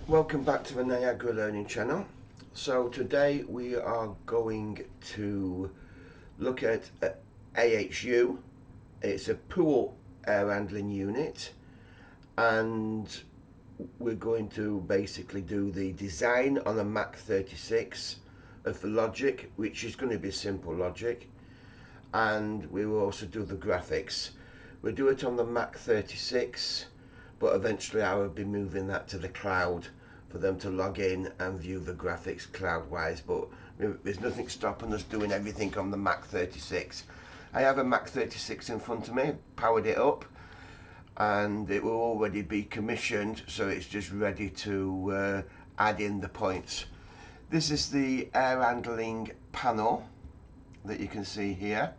Welcome back to the Niagara Learning Channel. So today we are going to look at AHU. It's a pool air handling unit, and we're going to basically do the design on a Mac 36 of the logic, which is going to be simple logic, and we will also do the graphics. We'll do it on the Mac 36, but eventually I will be moving that to the cloud for them to log in and view the graphics cloud-wise, but there's nothing stopping us doing everything on the Mac 36. I have a Mac 36 in front of me, powered it up, and it will already be commissioned, so it's just ready to add in the points. This is the air handling panel that you can see here,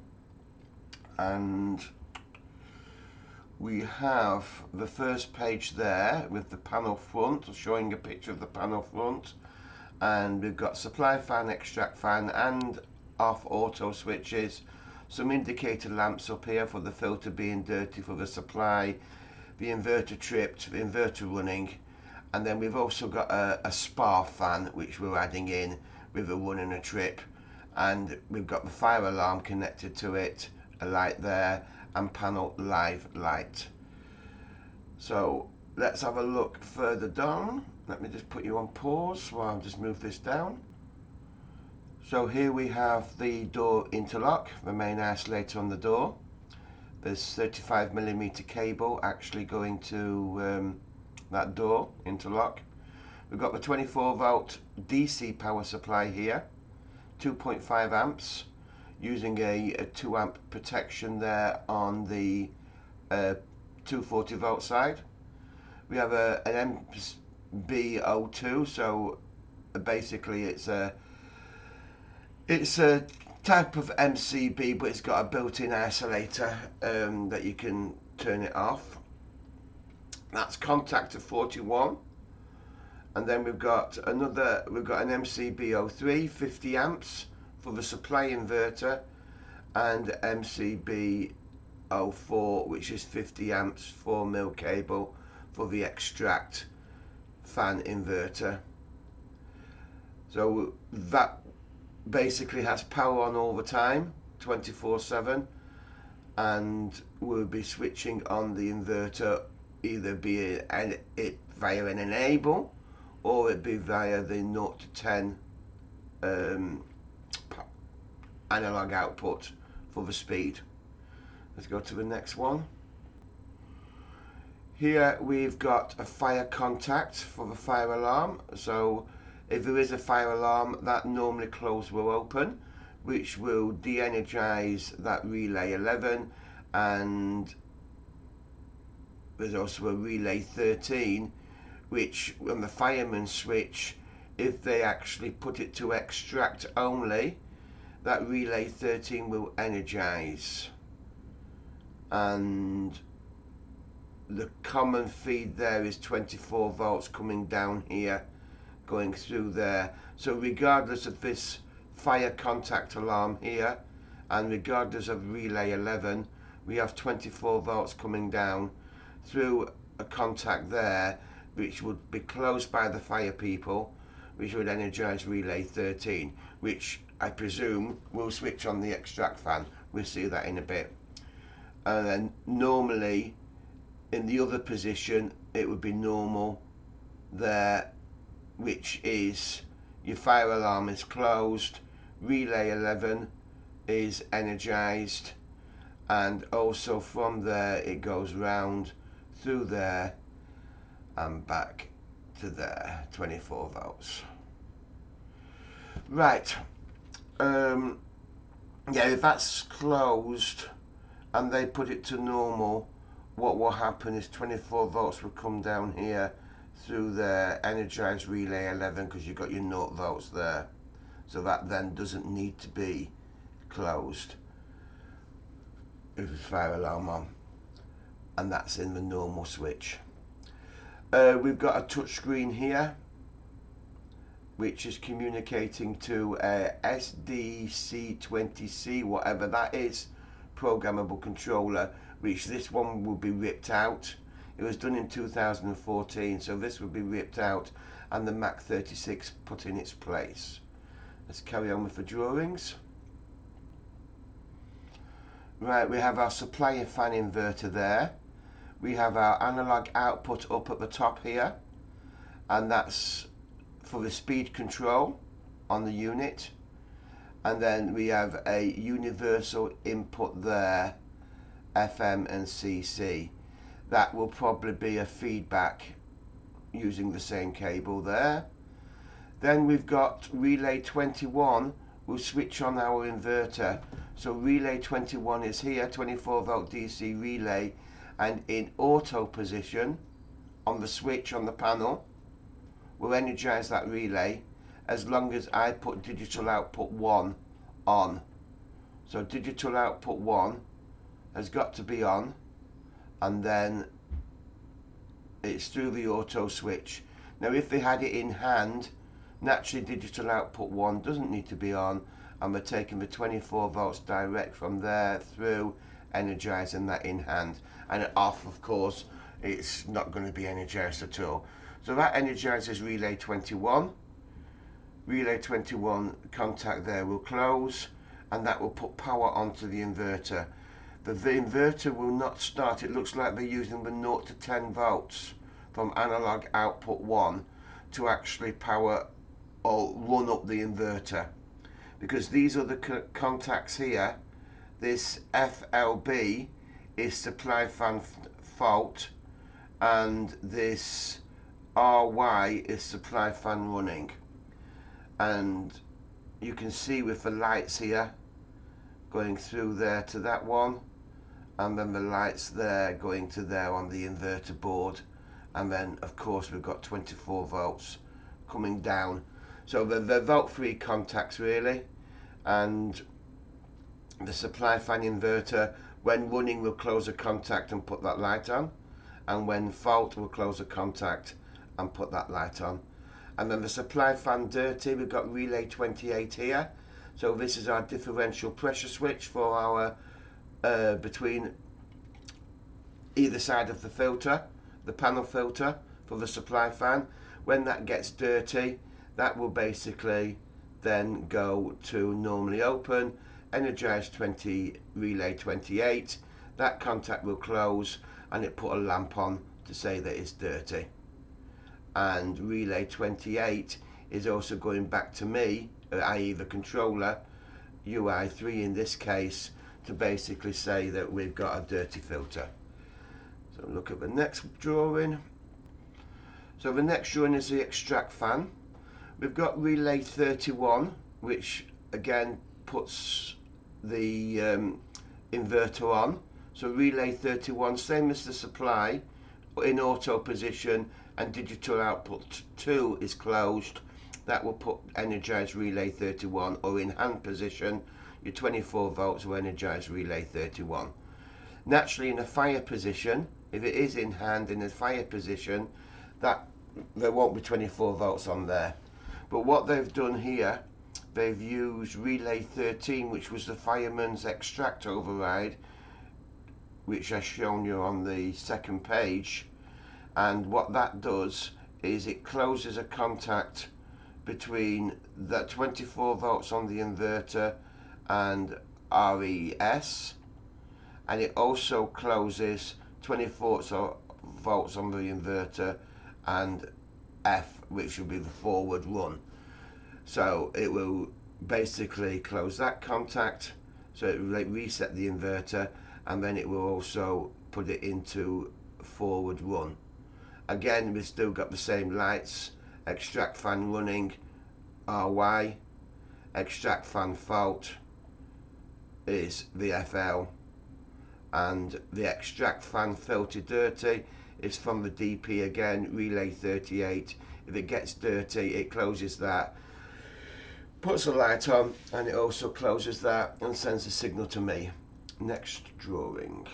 and we have the first page there with the panel front, showing a picture of the panel front, and we've got supply fan, extract fan and off auto switches, some indicator lamps up here for the filter being dirty for the supply, the inverter tripped, the inverter running, and then we've also got a spar fan which we're adding in with a run and a trip, and we've got the fire alarm connected to it, a light there, and panel live light. So let's have a look further down. Let me just put you on pause while I just move this down. So here we have the door interlock, the main isolator on the door. There's 35mm cable actually going to that door interlock. We've got the 24 volt DC power supply here, 2.5 amps, using a 2 amp protection there on the 240 volt side. We have an MB02, so basically it's a type of MCB, but it's got a built-in isolator that you can turn it off. That's contactor 41, and then we've got an MCB03, 50 amps for the supply inverter, and MCB04, which is 50 amps 4mm cable for the extract fan inverter. So that basically has power on all the time, 24/7, and we'll be switching on the inverter, either be it via an enable or it be via the 0 to 10 analog output for the speed. Let's go to the next one. Here we've got a fire contact for the fire alarm. So if there is a fire alarm, that normally close will open, which will de-energize that relay 11, and there's also a relay 13, which on the fireman switch, if they actually put it to extract only, that relay 13 will energize, and the common feed there is 24 volts coming down here, going through there. So regardless of this fire contact alarm here, and regardless of relay 11, we have 24 volts coming down through a contact there, which would be closed by the fire people, which would energize relay 13, which I presume will switch on the extract fan. We'll see that in a bit. And then normally in the other position it would be normal there, which is your fire alarm is closed, relay 11 is energized, and also from there it goes round through there and back to there, 24 volts. Right, yeah, if that's closed and they put it to normal, what will happen is 24 volts will come down here through there, energize relay 11, because you've got your 0 volts there. So that then doesn't need to be closed with the fire alarm on, and that's in the normal switch. We've got a touch screen here which is communicating to a SDC20C, whatever that is, programmable controller, which this one will be ripped out. It was done in 2014, so this would be ripped out and the Mach 36 put in its place. Let's carry on with the drawings. Right, we have our supplier fan inverter there. We have our analog output up at the top here, and that's for the speed control on the unit. And then we have a universal input there, FM and CC. That will probably be a feedback using the same cable there. Then we've got relay 21 will switch on our inverter. So relay 21 is here, 24 volt DC relay, and in auto position on the switch on the panel will energize that relay as long as I put digital output 1 on. So digital output 1 has got to be on, and then it's through the auto switch. Now if they had it in hand, naturally digital output 1 doesn't need to be on, and we're taking the 24 volts direct from there through, energizing that in hand, and off, of course, it's not going to be energized at all. So that energizes relay 21. Relay 21 contact there will close, and that will put power onto the inverter. The inverter will not start. It looks like they're using the 0 to 10 volts from analog output 1 to actually power or run up the inverter, because these are the contacts here. This FLB is supply fan fault, and this RY is supply fan running. And you can see with the lights here going through there to that one, and then the lights there going to there on the inverter board, and then of course we've got 24 volts coming down. So the volt free contacts really, and the supply fan inverter when running will close a contact and put that light on, and when fault will close a contact and put that light on. And then the supply fan dirty, we've got relay 28 here. So this is our differential pressure switch for our between either side of the filter, the panel filter for the supply fan. When that gets dirty, that will basically then go to normally open, energize relay 28. That contact will close, and it put a lamp on to say that it's dirty. And relay 28 is also going back to me, i.e. the controller, UI3 in this case, to basically say that we've got a dirty filter. So look at the next drawing. So the next drawing is the extract fan. We've got relay 31, which again puts the inverter on. So relay 31, same as the supply, but in auto position, and digital output 2 is closed. That will put energize relay 31, or in hand position, your 24 volts will energize relay 31. Naturally in a fire position, if it is in hand in a fire position, that there won't be 24 volts on there. But what they've done here, they've used relay 13, which was the fireman's extract override, which I've shown you on the second page. And what that does is it closes a contact between the 24 volts on the inverter and RES, and it also closes 24 volts on the inverter and F, which will be the forward run. So it will basically close that contact, so it will reset the inverter, and then it will also put it into forward run. Again, we've still got the same lights. Extract fan running, RY. Extract fan fault is VFL, and the extract fan filter dirty is from the DP again, relay 38. If it gets dirty, it closes that, puts a light on, and it also closes that and sends a signal to me. Next drawing.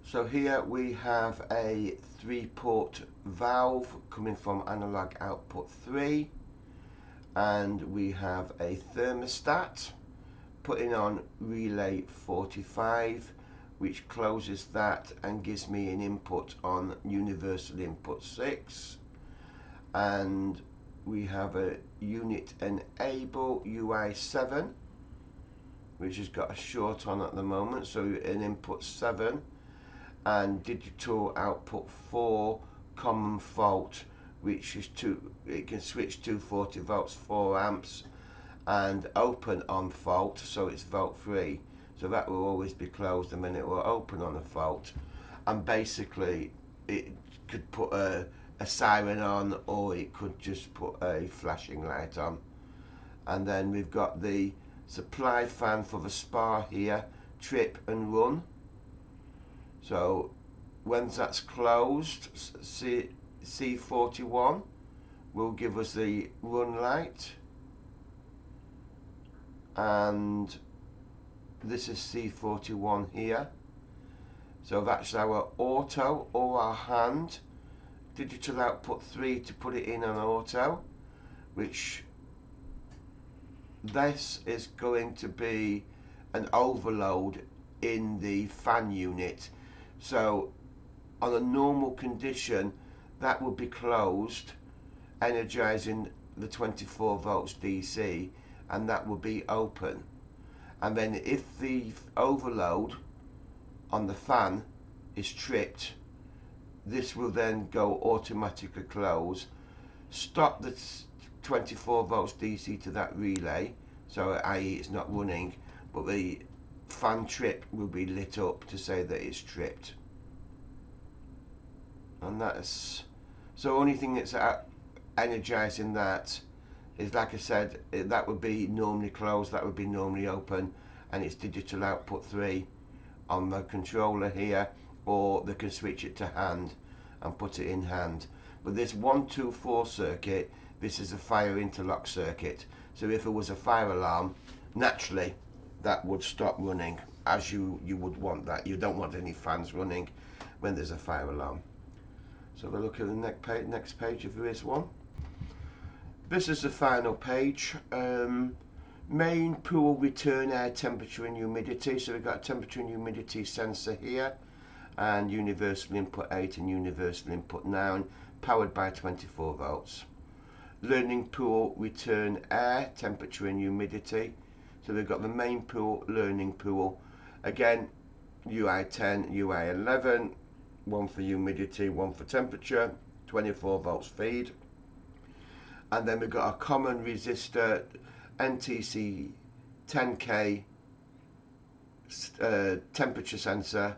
So here we have a 3-port valve coming from analog output 3, and we have a thermostat putting on relay 45, which closes that and gives me an input on universal input 6. And we have a unit enable UI7, which has got a short on at the moment, so an input 7, and digital output 4 common fault, which is it can switch 240 volts 4 amps, and open on fault, so it's fault free, so that will always be closed and then it will open on a fault. And basically it could put a siren on, or it could just put a flashing light on. And then we've got the supply fan for the spa here, trip and run. So when that's closed, C41 will give us the run light, and this is C41 here. So that's our auto or our hand. Digital output 3 to put it in on auto, which this is going to be an overload in the fan unit. So on a normal condition that would be closed, energizing the 24 volts DC, and that will be open. And then if the overload on the fan is tripped, this will then go automatically close, stop the 24 volts DC to that relay, so i.e. it's not running, but the fan trip will be lit up to say that it's tripped. And that's so only thing that's energizing that is, like I said, that would be normally closed, that would be normally open, and it's digital output 3 on the controller here, or they can switch it to hand and put it in hand. But this 124 circuit, this is a fire interlock circuit, so if there was a fire alarm, naturally that would stop running, as you would want that. You don't want any fans running when there's a fire alarm. So we'll look at the next page if there is one. This is the final page. Main pool return air temperature and humidity. So we've got a temperature and humidity sensor here, and universal input 8 and universal input 9, powered by 24 volts. Learning pool return air temperature and humidity. So we've got the main pool, learning pool. Again, UI10, UI11, one for humidity, one for temperature, 24 volts feed. And then we've got a common resistor NTC 10K temperature sensor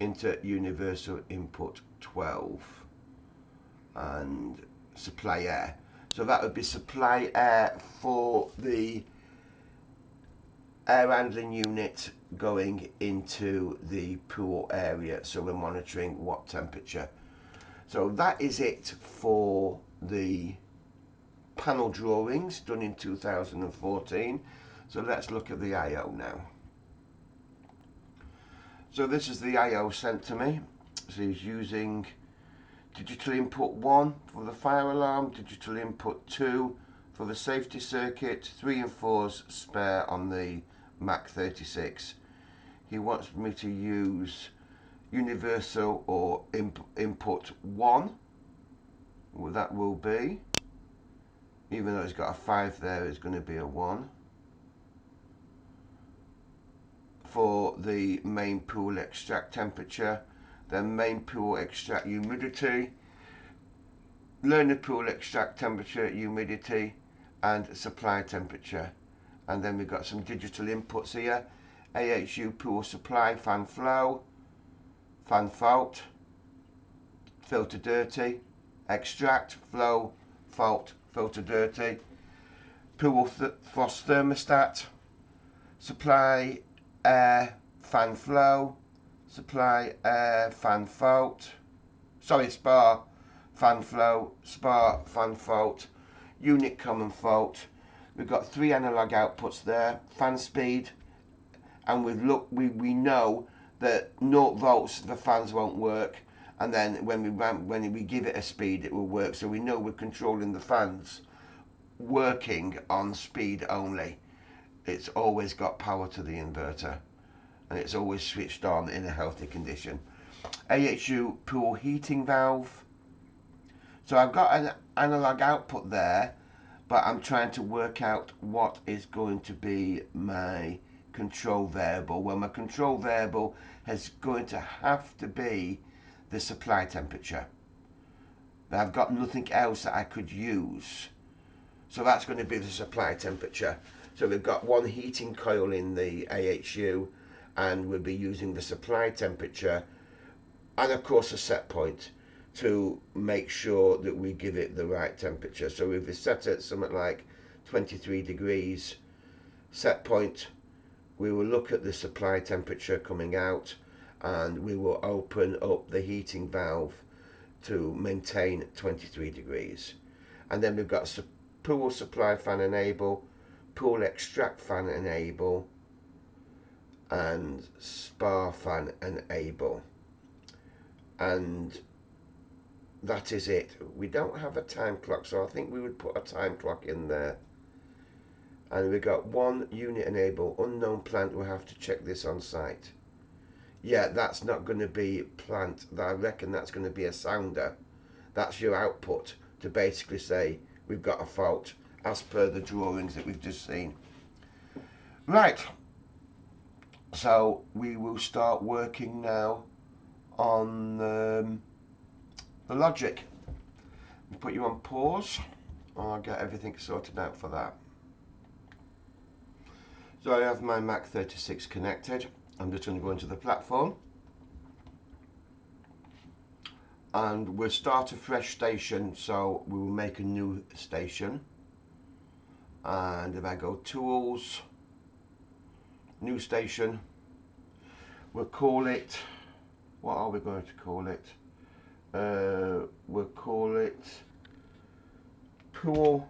into universal input 12, and supply air. So that would be supply air for the air handling unit going into the pool area, so we're monitoring what temperature. So that is it for the panel drawings done in 2014. So let's look at the I/O now. So this is the I/O sent to me. So he's using digital input 1 for the fire alarm, digital input 2 for the safety circuit, 3 and 4's spare on the Mac 36. He wants me to use universal or input 1. Well, that will be, even though it's got a 5 there, it's going to be a 1. For the main pool extract temperature, then main pool extract humidity, learner pool extract temperature, humidity, and supply temperature. And then we've got some digital inputs here: AHU pool supply, fan flow, fan fault, filter dirty, extract, flow, fault, filter dirty, pool frost thermostat, supply air, fan flow, supply air, fan fault, spa, fan flow, spa, fan fault, unit common fault. We've got 3 analog outputs there: fan speed, and we know that 0 volts the fans won't work, and then when we give it a speed it will work. So we know we're controlling the fans working on speed only. It's always got power to the inverter. and it's always switched on in a healthy condition. AHU pool heating valve. So I've got an analog output there, but I'm trying to work out what is going to be my control variable. Well, my control variable is going to have to be the supply temperature. I've got nothing else that I could use. So that's going to be the supply temperature. So we've got one heating coil in the AHU, and we'll be using the supply temperature and of course a set point to make sure that we give it the right temperature. So if we set it something like 23 degrees set point, we will look at the supply temperature coming out, and we will open up the heating valve to maintain 23 degrees. And then we've got pool supply fan enable, pool extract fan enable, and spa fan enable. And that is it. We don't have a time clock, so I think we would put a time clock in there. And we got one unit enable, unknown plant. We'll have to check this on site. Yeah, that's not going to be plant. I reckon that's going to be a sounder. That's your output to basically say we've got a fault as per the drawings that we've just seen. Right, so we will start working now on the logic. I'll put you on pause, and I'll get everything sorted out for that. So I have my Mac 36 connected. I'm just going to go into the platform, and we'll start a fresh station, so we will make a new station. And if I go tools, new station, we'll call it, what are we going to call it? We'll call it Pool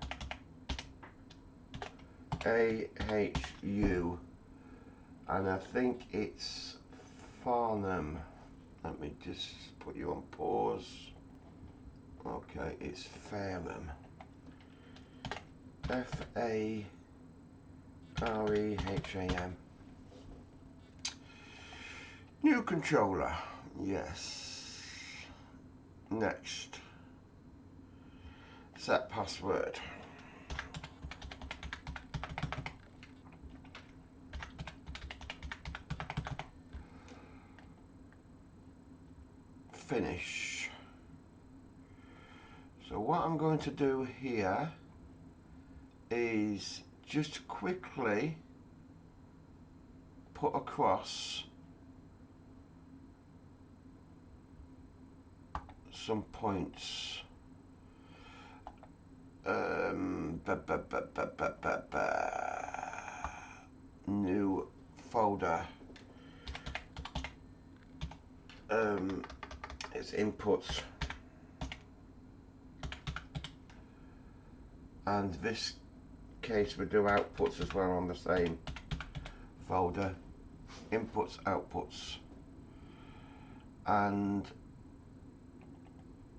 AHU, and I think it's Farnham. Let me just put you on pause. Okay, it's Farnham. Fareham. New controller. Yes. Next. Set password. Finish. So what I'm going to do here is just quickly put across some points. New folder. It's inputs, and this case we do outputs as well on the same folder. Inputs, outputs, and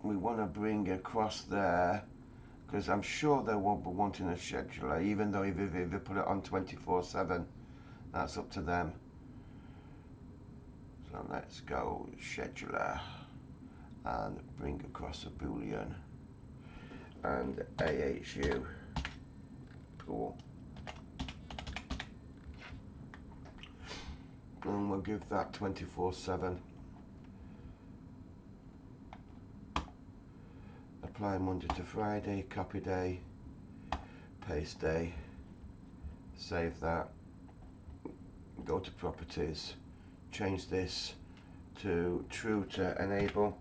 we want to bring across there, because I'm sure they won't be wanting a scheduler, even though if they put it on 24/7, that's up to them. So let's go scheduler and bring across a boolean and AHU pool, and we'll give that 24/7. Apply Monday to Friday, copy day, paste day, save that, go to properties, change this to true to enable,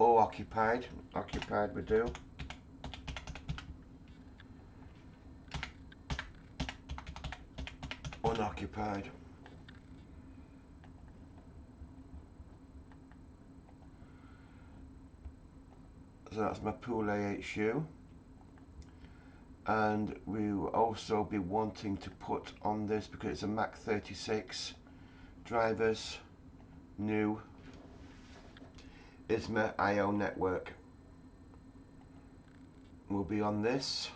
or occupied we do, unoccupied. So that's my pool AHU, and we will also be wanting to put on this, because it's a Mac 36, drivers, new, is my IO network. Will be on this,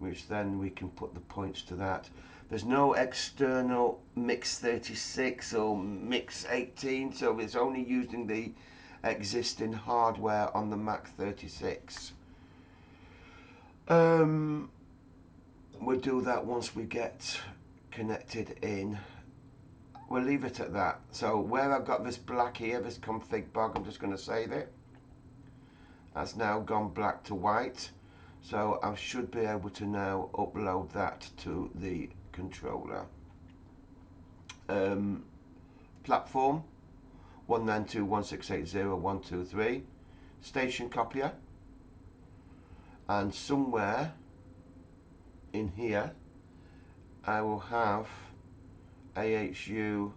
which then we can put the points to that. There's no external mix 36 or mix 18, so it's only using the existing hardware on the Mac 36. We'll do that once we get connected in. We'll leave it at that. So where I've got this black here, this config bug, I'm just going to save it. That's now gone black to white. So I should be able to now upload that to the controller. Platform 192.168.0.123. Station copier. And somewhere in here I will have AHU,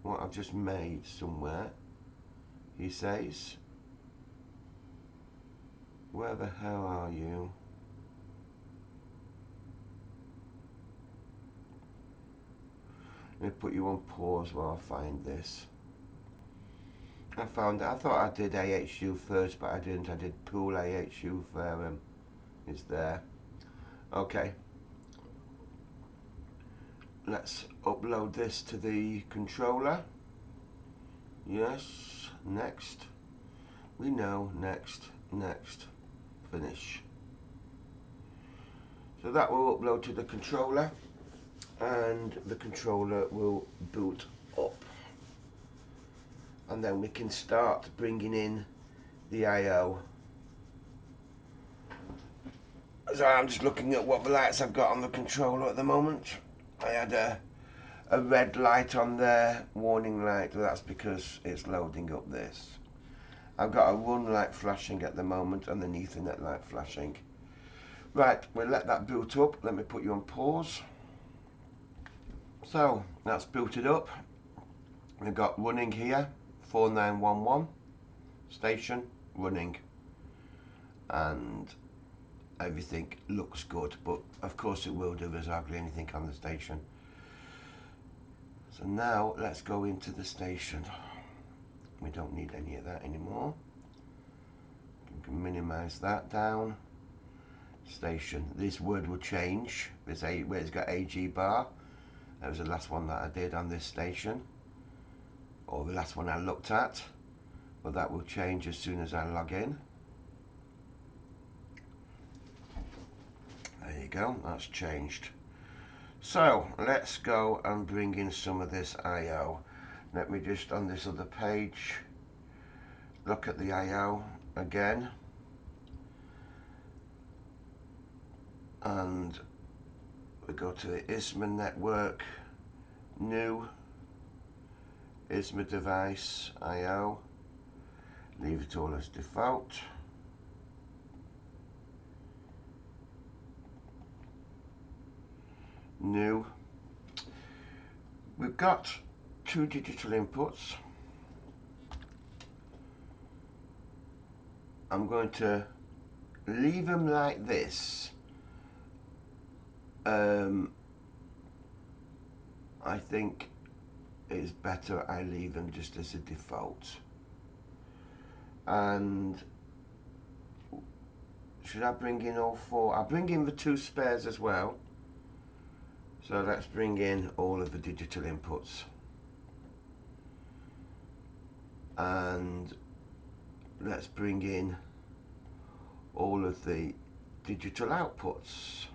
what I've just made somewhere, he says. Where the hell are you? Let me put you on pause while I find this. I found it. I thought I did AHU first, but I didn't. I did pool AHU for it's there. Okay. Let's upload this to the controller. Yes. Next. We know. Next. Next. Finish. So that will upload to the controller, and the controller will boot up. And then we can start bringing in the I/O. So I'm just looking at what the lights I've got on the controller at the moment. I had a red light on there, warning light. Well, that's because it's loading up this. I've got a run light flashing at the moment and an Ethernet light flashing. Right, we'll let that boot up. Let me put you on pause. So that's booted up. We've got running here, 4911, station running, and everything looks good, but of course it will do. There's hardly anything on the station. So now let's go into the station. We don't need any of that anymore. We can minimize that down. Station. This word will change. This where it's got AG bar. That was the last one that I did on this station, or the last one I looked at. But that will change as soon as I log in. There you go. That's changed. So let's go and bring in some of this I/O. Let me just on this other page look at the I/O again, and we go to the ISMA network, new ISMA device I/O, leave it all as default. New. We've got two digital inputs. I'm going to leave them like this. I think it's better I leave them just as a default. And should I bring in all four? I'll bring in the two spares as well. So let's bring in all of the digital inputs. And let's bring in all of the digital outputs.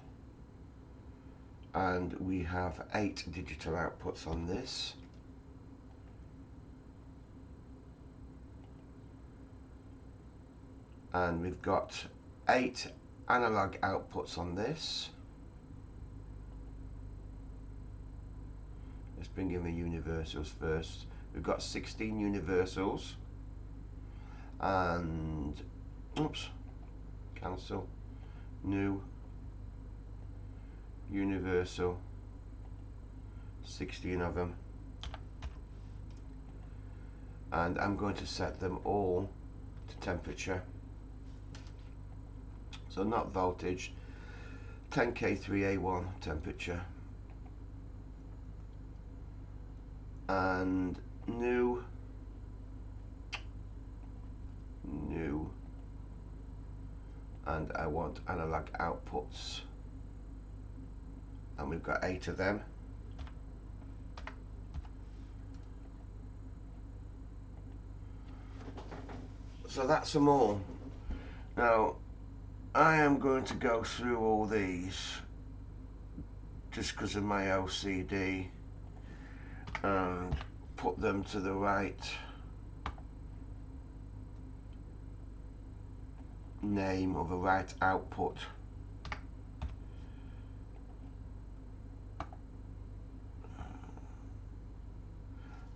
And we have 8 digital outputs on this. And we've got 8 analog outputs on this. Let's bring in the universals first. We've got 16 universals, and oops, cancel, new, universal, 16 of them, and I'm going to set them all to temperature. So not voltage, 10K3A1 temperature, and new, and I want analog outputs. and we've got 8 of them. So that's them all. Now I am going to go through all these just because of my OCD and put them to the right name or the right output.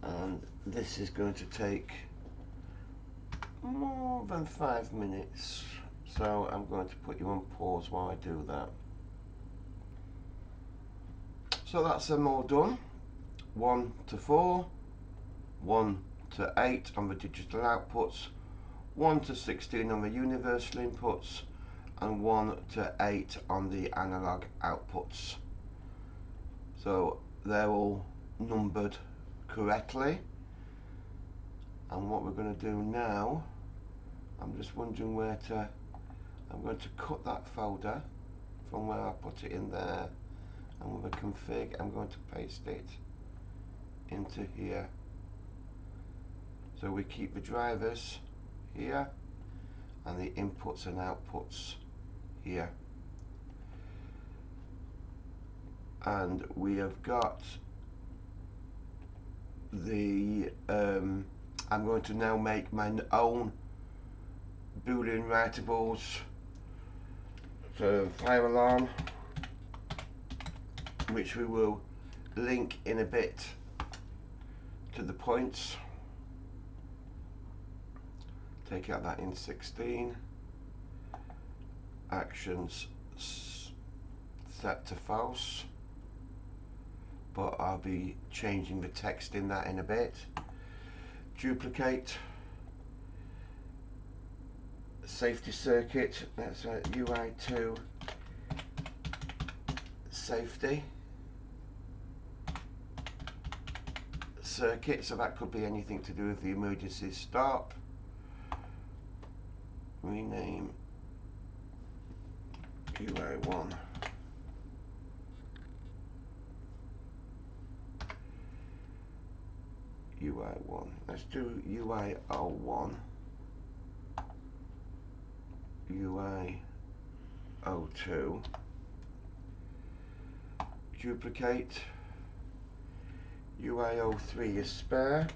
And this is going to take more than 5 minutes, so I'm going to put you on pause while I do that. So that's them all done. 1 to 4, 1 to 8 on the digital outputs, 1 to 16 on the universal inputs, and 1 to 8 on the analog outputs. So they're all numbered correctly. And what we're going to do now, I'm just wondering where to, I'm going to cut that folder from where I put it in there, and with a config I'm going to paste it into here. So we keep the drivers here and the inputs and outputs here. And we have got the, I'm going to now make my own Boolean writables to fire alarm, which we will link in a bit to the points. Take out that in 16. Actions set to false, but I'll be changing the text in that in a bit. Duplicate. Safety circuit, that's a UI2 safety circuit, so that could be anything to do with the emergency stop. Rename UI1. UI1. Let's do UI01. UI02. Duplicate. UI03 is spare.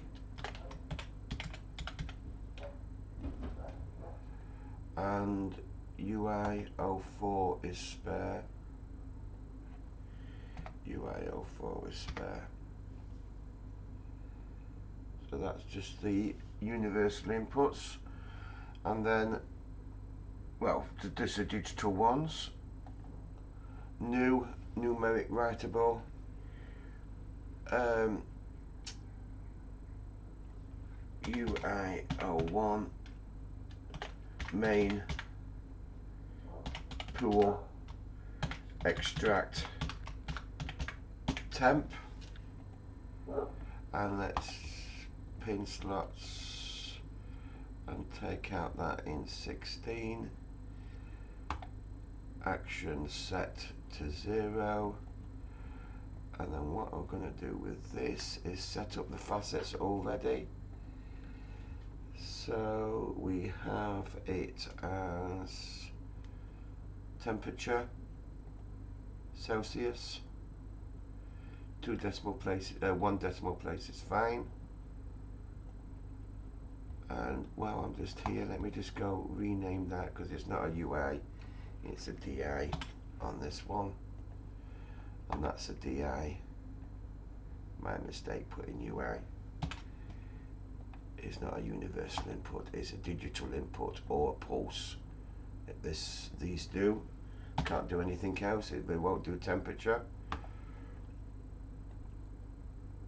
And UI04 is spare. UI04 is spare. So that's just the universal inputs, and then, well, just the digital ones. New numeric writable. UI01 main pool extract temp, and let's pin slots and take out that in 16. Action set to 0, and then what I'm going to do with this is set up the facets already. So we have it as temperature Celsius, 2 decimal places, 1 decimal place is fine. And while I'm just here, let me just go rename that, because it's not a UI, it's a DI on this one, and that's a DI. My mistake putting UI. It's not a universal input, it's a digital input or a pulse. These do. Can't do anything else, they won't do temperature.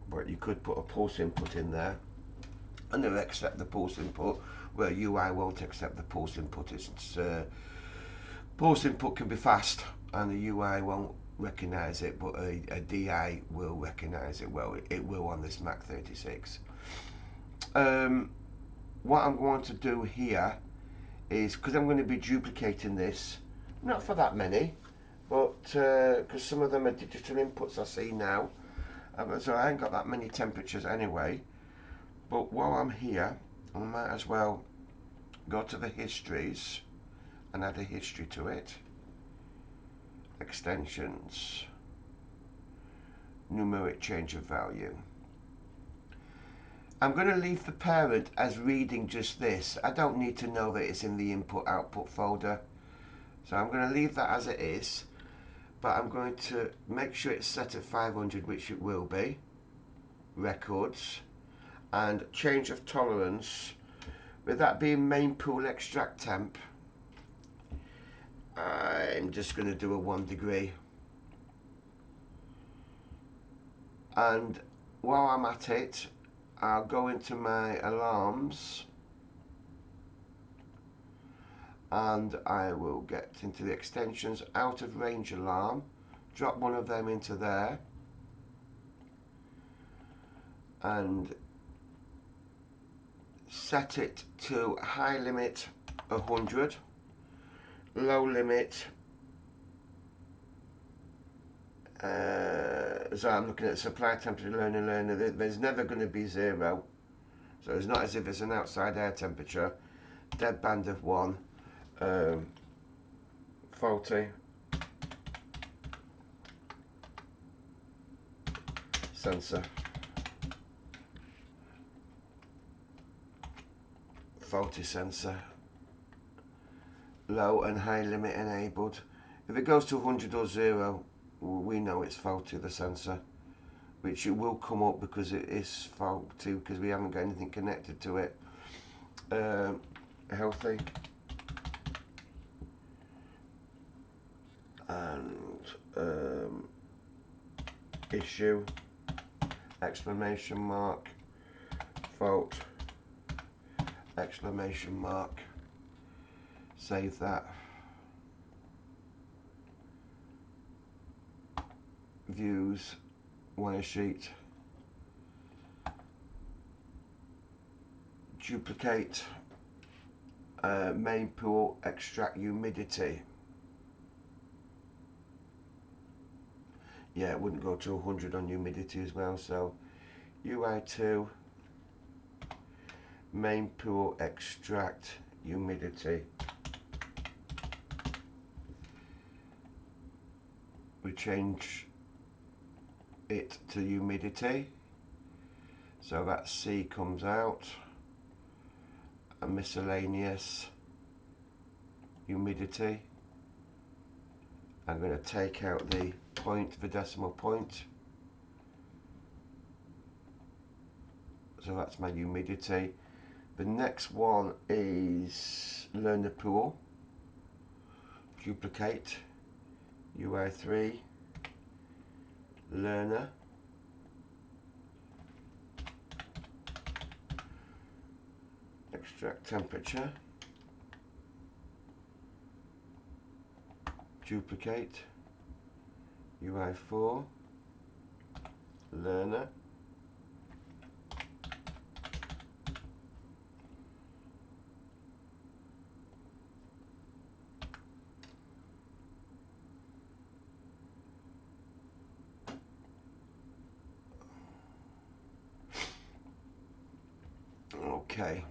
But you could put a pulse input in there and they'll accept the pulse input, where UI won't accept the pulse input. Pulse input can be fast and the UI won't recognise it, but a DI will recognise it. Well, it will on this Mac 36. What I'm going to do here is, because I'm going to be duplicating this, not for that many, but because some of them are digital inputs I see now, so I ain't got that many temperatures anyway. But while I'm here, I might as well go to the histories and add a history to it. Extensions, numeric change of value. I'm going to leave the parent as reading just this. I don't need to know that it's in the input output folder. So I'm going to leave that as it is, but I'm going to make sure it's set at 500, which it will be. Records and change of tolerance, with that being main pool extract temp, I'm just going to do a 1 degree. And while I'm at it, I'll go into my alarms and I will get into the extensions, out of range alarm, drop one of them into there and set it to high limit 100, low limit, so I'm looking at supply temperature, learner, there's never going to be 0, so it's not as if it's an outside air temperature. Dead band of 1, faulty, sensor, faulty sensor, low and high limit enabled. If it goes to 100 or 0, we know it's faulty, the sensor, which it will come up because it is faulty because we haven't got anything connected to it. Healthy, and issue, exclamation mark, fault, exclamation mark, save that, views, wire sheet, duplicate, main pool, extract humidity. Yeah, it wouldn't go to 100 on humidity as well, so UI2, main pool, extract humidity. We change it to humidity, so that C comes out, and miscellaneous humidity. I'm going to take out the point, the decimal point, so that's my humidity. The next one is learner pool, duplicate, UI3, learner, extract temperature, duplicate, UI4, learner, okay.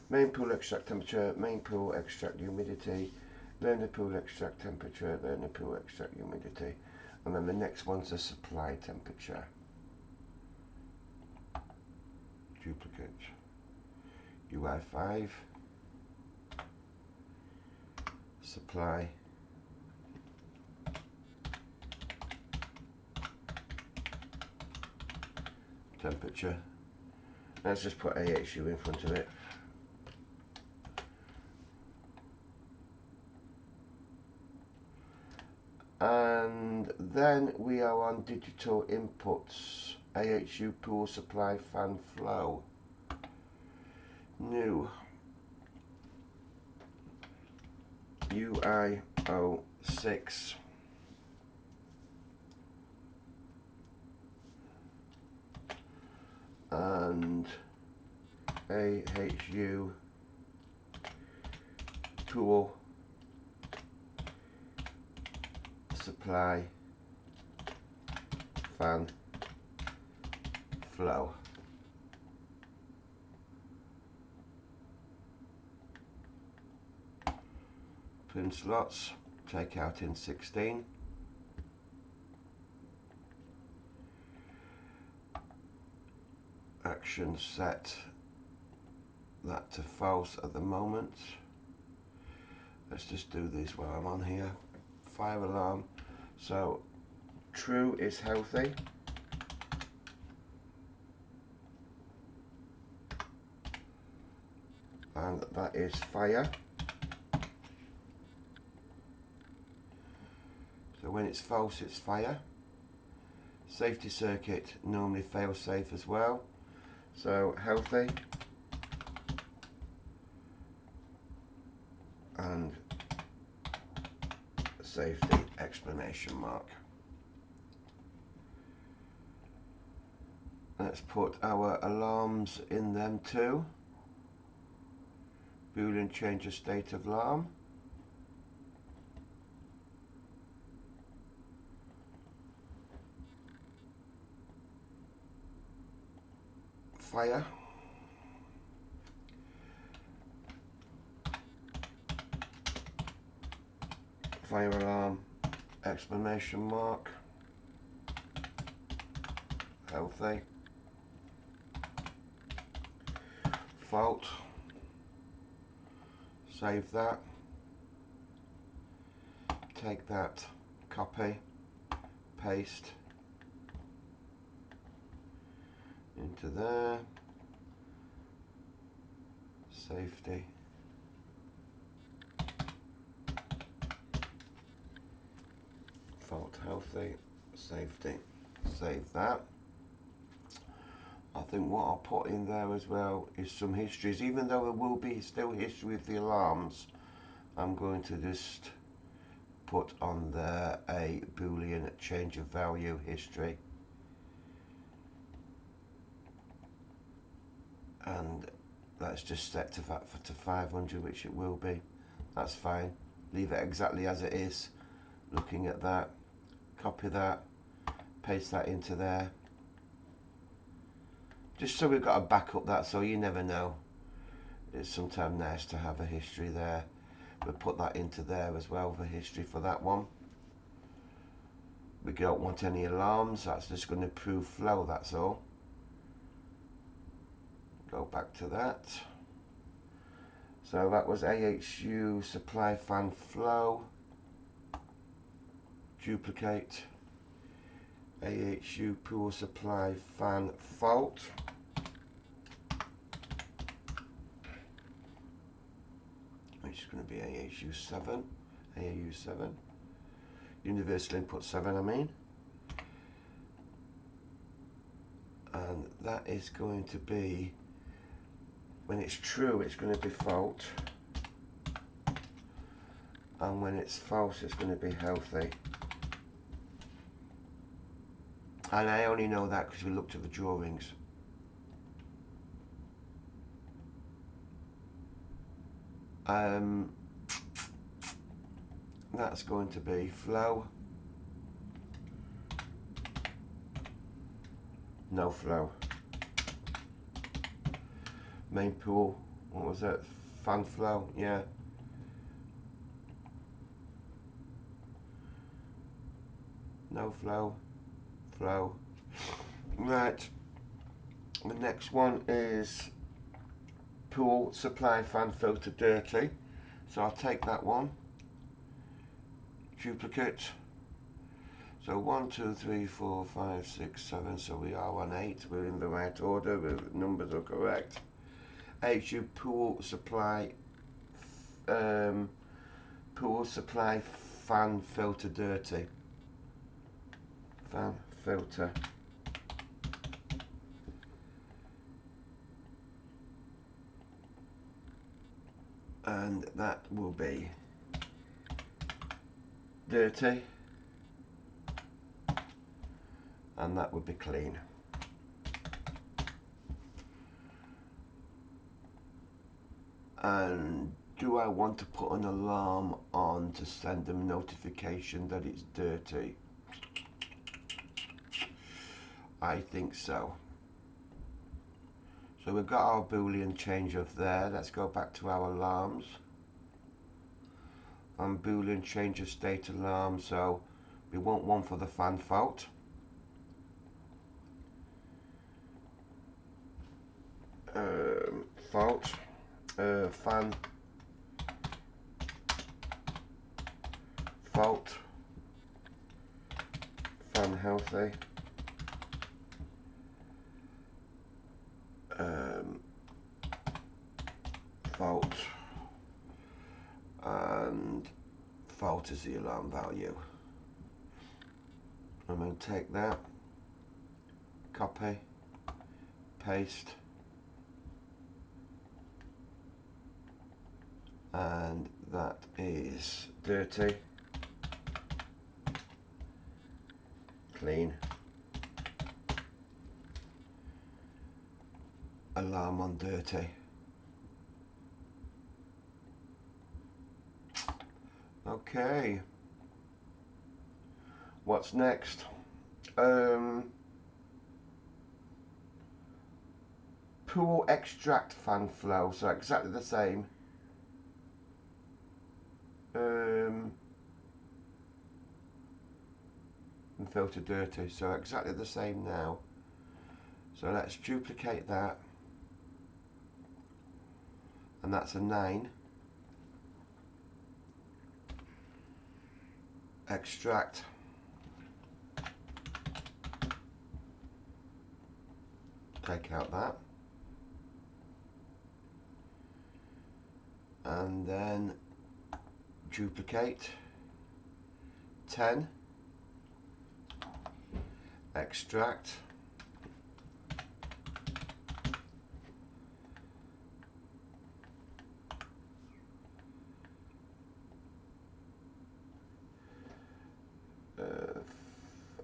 Main pool extract temperature, main pool extract humidity, learner pool extract temperature, learner pool extract humidity, and then the next one's the supply temperature. Duplicate, UI5, supply, temperature. Let's just put AHU in front of it. And then we are on digital inputs, AHU pool supply fan flow, new, UI06, and AHU pool supply fan flow. Pin slots, take out in 16. Action set that to false at the moment. Let's just do this while I'm on here. Fire alarm. So true is healthy. And that is fire. So when it's false, it's fire. Safety circuit normally fail safe as well. So healthy and safety exclamation mark. Let's put our alarms in them too. Boolean change of state of alarm. Fire. Fire alarm exclamation mark. Healthy. Fault. Save that. Take that, copy, paste into there. Safety. Fault healthy. Safety. Save that. I think what I'll put in there as well is some histories. Even though there will be still history with the alarms, I'm going to just put on there a Boolean change of value history. And let's just set to 500, which it will be. That's fine. Leave it exactly as it is. Looking at that, copy that, paste that into there. Just so we've got a backup, that's all. You never know. It's sometimes nice to have a history there. We'll put that into there as well for history for that one. We don't want any alarms. That's just going to improve flow, that's all. Go back to that. So that was AHU supply fan flow. Duplicate. AHU pool supply fan fault. Which is going to be AHU 7. AHU 7. Universal input 7, I mean. And that is going to be, when it's true, it's going to be fault. And when it's false, it's going to be healthy. And I only know that because we looked at the drawings. That's going to be flow. No flow. Main pool, what was it? Fan flow, yeah. No flow, flow. Right, the next one is pool supply fan filter dirty. So I'll take that one, duplicate. So 1, 2, 3, 4, 5, 6, 7. So we are on 8. We're in the right order. The numbers are correct. AHU pool supply fan filter dirty. Fan filter. And that will be dirty. And that would be clean. And Do I want to put an alarm on to send them notification that it's dirty? I think so. So we've got our Boolean change of there. Let's go back to our alarms. And Boolean change of state alarm. So we want one for the fan fault. Fault. Fan fault. Fan healthy. Fault. And fault is the alarm value. I'm going to take that, copy, paste, and that is dirty, clean, alarm on dirty. Okay, what's next? Pool extract fan flow, so exactly the same. And filter dirty, so exactly the same now. So let's duplicate that, and that's a 9. Extract. Take out that. And then duplicate. 10. Extract.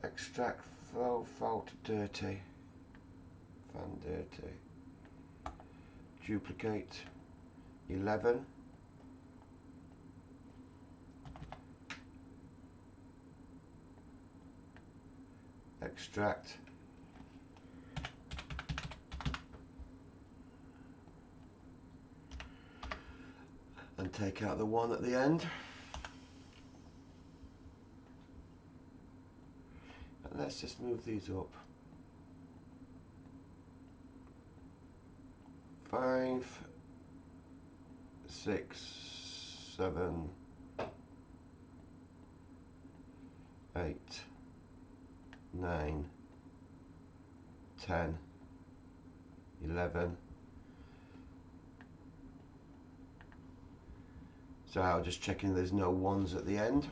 Extract flow fault dirty. Fan dirty. Duplicate. 11. Extract. And take out the 1 at the end. And let's just move these up. 5, 6, 7, 8, 9, 10, 11. So I'm just checking there's no 1s at the end.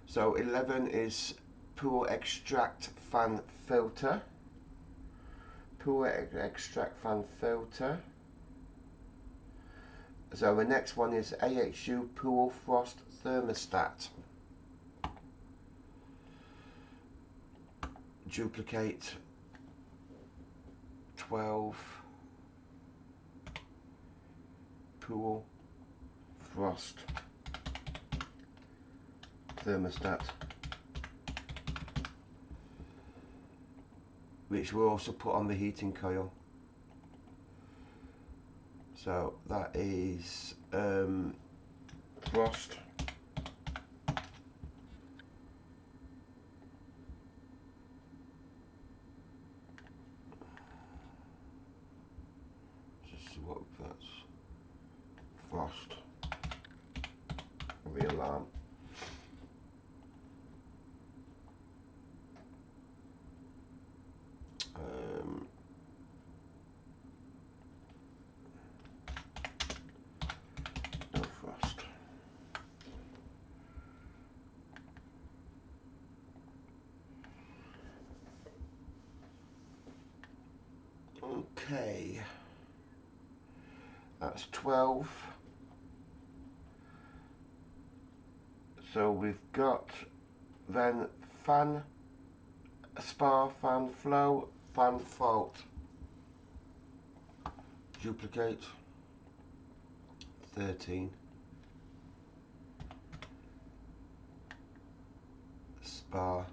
So 11 is pool extract fan filter. Pool extract fan filter. So the next one is AHU pool frost thermostat. Duplicate 12 pool frost thermostat, which we'll also put on the heating coil. So that is frost just see what that's frost the alarm. No frost. Okay, that's 12. So we've got then fan spa, fan flow, fan fault. Duplicate. 13, spar,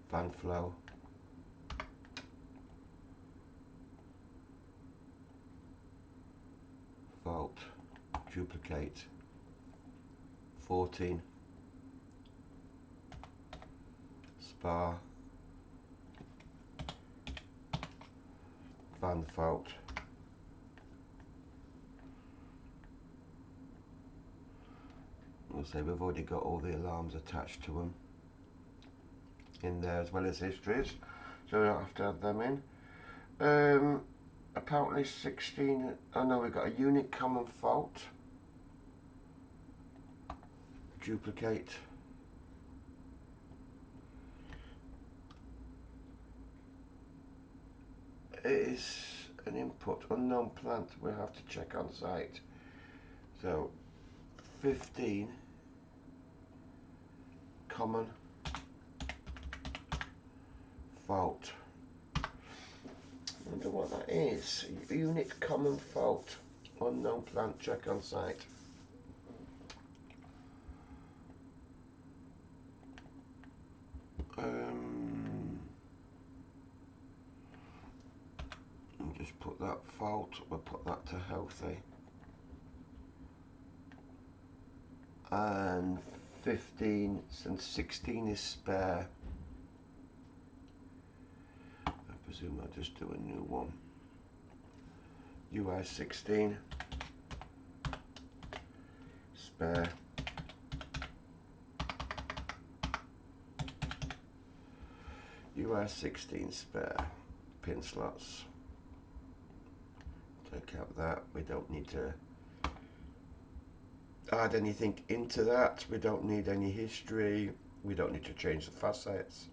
fan flow, fault, duplicate, 14, spar, fan fault, we'll say we've already got all the alarms attached to them in there as well as histories, so we don't have to add them in. Apparently 16, oh no, we've got a unit common fault, duplicate, it is an input unknown plant, we'll have to check on site. So 15 common fault. I wonder what that is. Unit common fault. Unknown plant, check on site. And just put that fault, we'll put that to healthy. And 15 and 16 is spare. I presume I'll just do a new one. UI 16 spare, UI 16 spare, pin slots, take out that, we don't need to add anything into that, we don't need any history, we don't need to change the facets,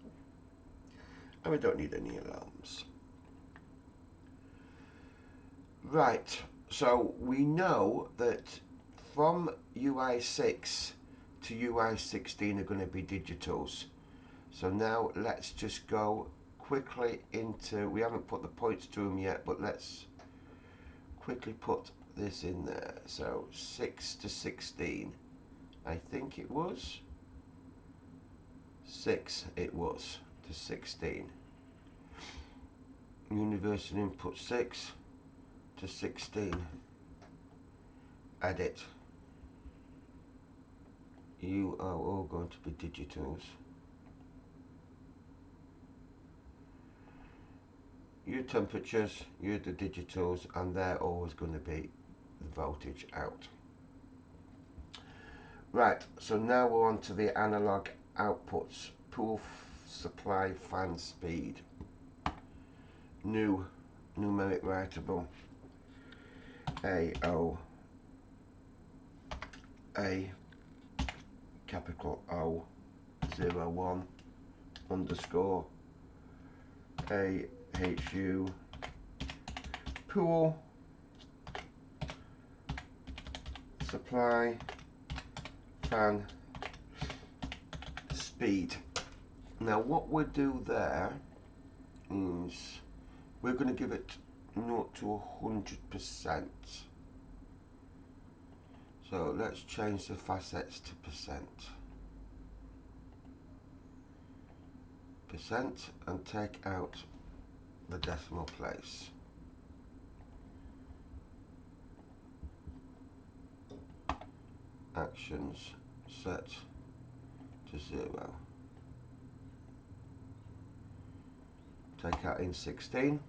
and we don't need any alarms. Right, so we know that from UI 6 to UI 16 are going to be digitals. So now let's just go quickly into, we haven't put the points to them yet, but let's quickly put this in there. So 6 to 16, I think it was 6, it was to 16. Universal input 6 to 16. Edit. You are all going to be digitals. Your temperatures, you're the digitals, and they're always going to be the voltage out. Right, so now we're on to the analog outputs. Pool supply fan speed. New numeric writable. AO A capital O 01 underscore AHU pool supply fan speed. Now what we'll do there is we're going to give it 0 to 100%. So let's change the facets to percent. Percent and take out the decimal place. Actions set to 0. Take out in 16.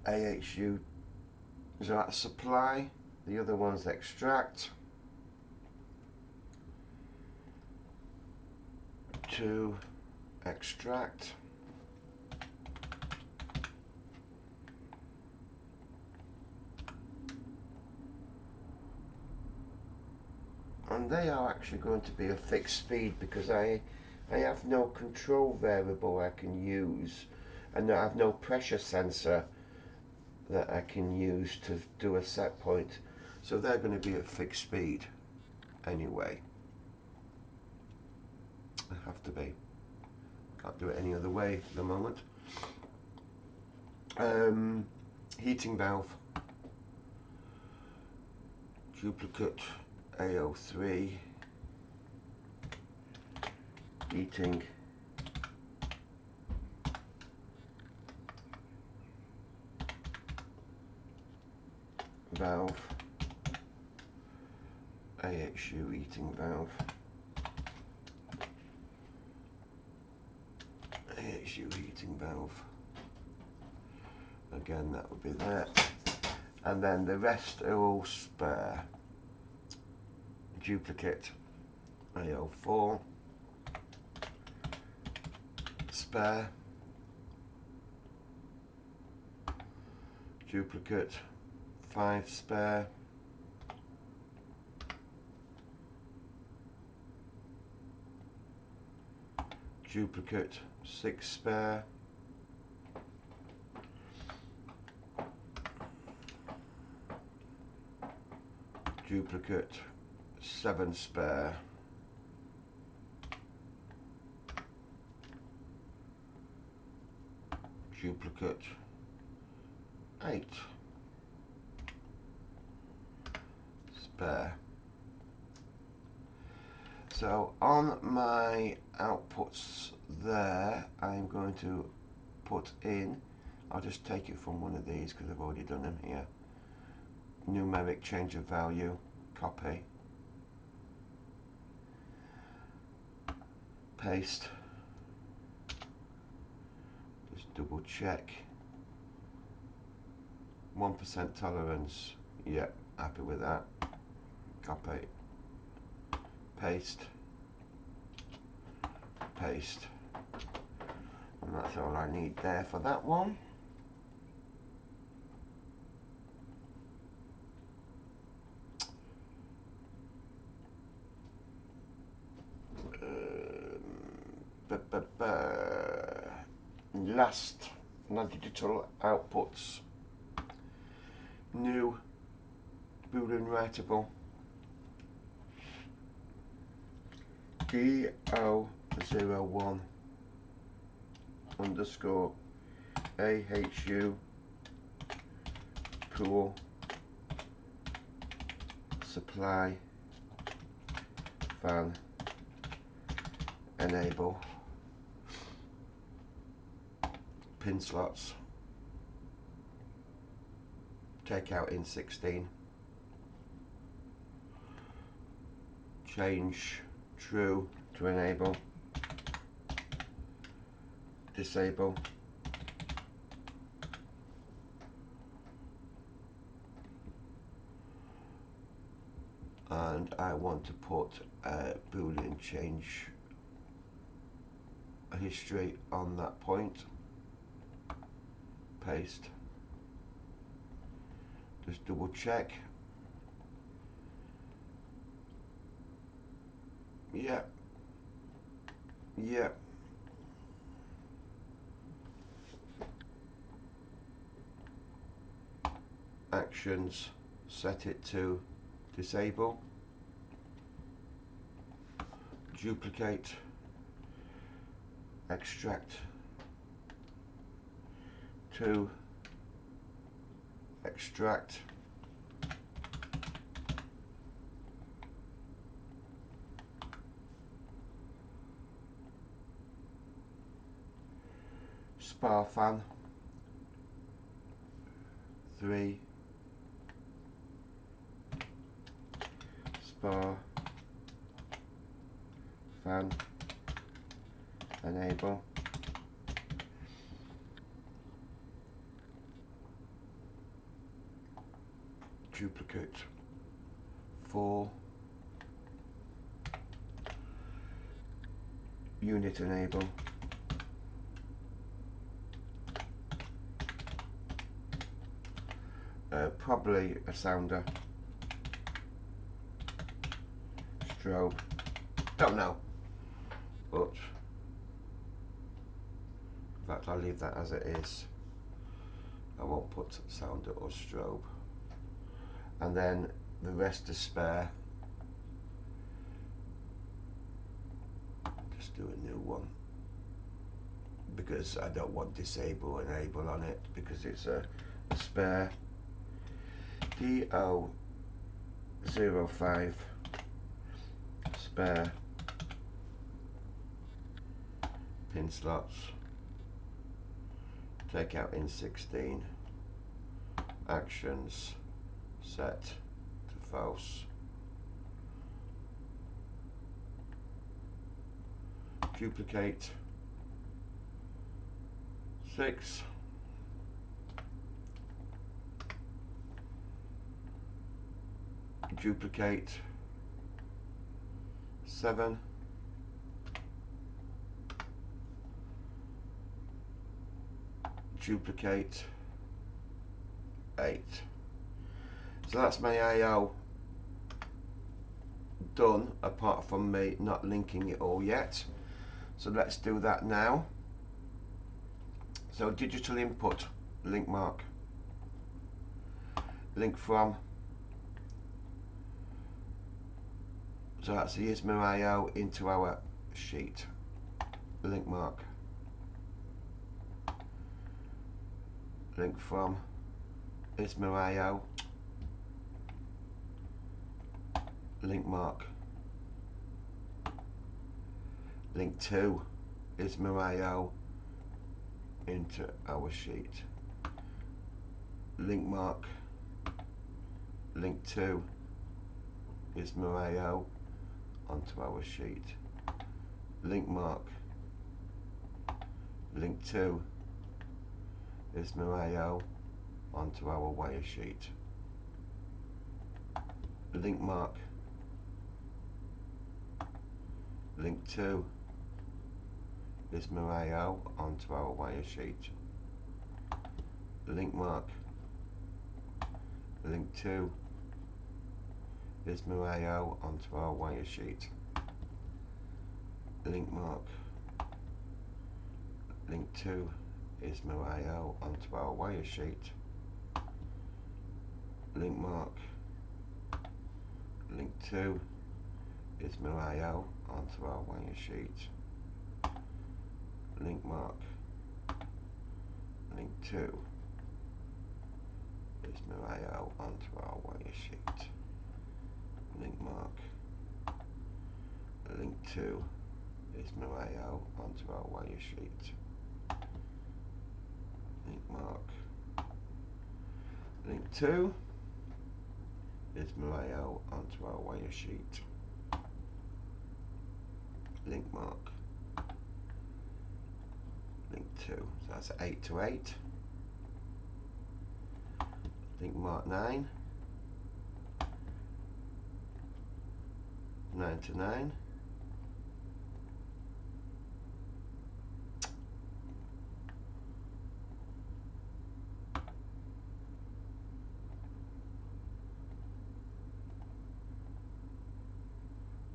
AHU, so that's supply, the other one's extract. To extract. And they are actually going to be a fixed speed because I have no control variable I can use, and I have no pressure sensor that I can use to do a set point. So they're going to be at fixed speed anyway. They have to be. Can't do it any other way at the moment. Heating valve, duplicate AO3, heating valve, AHU heating valve, AHU heating valve. Again, that would be that. And then the rest are all spare. Duplicate AO4, spare, duplicate 5 spare, duplicate 6 spare, duplicate 7 spare, duplicate 8 spare. So on my outputs there, I'm going to put in, I'll just take it from one of these because I've already done them here. Numeric change of value, copy, paste, just double check, 1% tolerance, yep, happy with that, copy, paste, paste, and that's all I need there for that one. Last non-digital outputs, new Boolean writable, DO01 underscore AHU pool supply fan enable pin slots, take out in 16, change true to enable, disable, and I want to put a Boolean change a history on that point, paste, just double check, yep, yep, actions, set it to disable, duplicate, extract to extract, spar fan 3, spar fan enable, duplicate 4, unit enable, probably a sounder, strobe, don't know, but in fact I'll leave that as it is. I won't put sounder or strobe, and then the rest is spare. Just do a new one, because I don't want disable or enable on it, because it's a spare D005 spare pin slots. Take out in 16. Actions set to false. Duplicate 6. Duplicate 7. Duplicate 8. So that's my AO done, apart from me not linking it all yet. So let's do that now. So digital input, link mark, link from. So that's the ISMA AO into our sheet. Link mark, link from ISMA AO, link mark, link to ISMA AO into our sheet. Link mark, link to ISMA AO onto our sheet. Link mark, link to ISMA AO onto our wire sheet. Link mark, link to ISMA AO onto our wire sheet. Link mark, link to ISMA AO onto our wire sheet. Link mark, link to ISMA AO onto our wire sheet. Link mark, link to ISMA AO onto our wire sheet. Link mark, link to ISMA AO onto our wire sheet. Link mark, link to ISMA AO onto our wire sheet. Link mark, link to ISMA AO onto our wire sheet. Link mark, link to. So that's 8 to 8. Link mark 9. 9 to 9.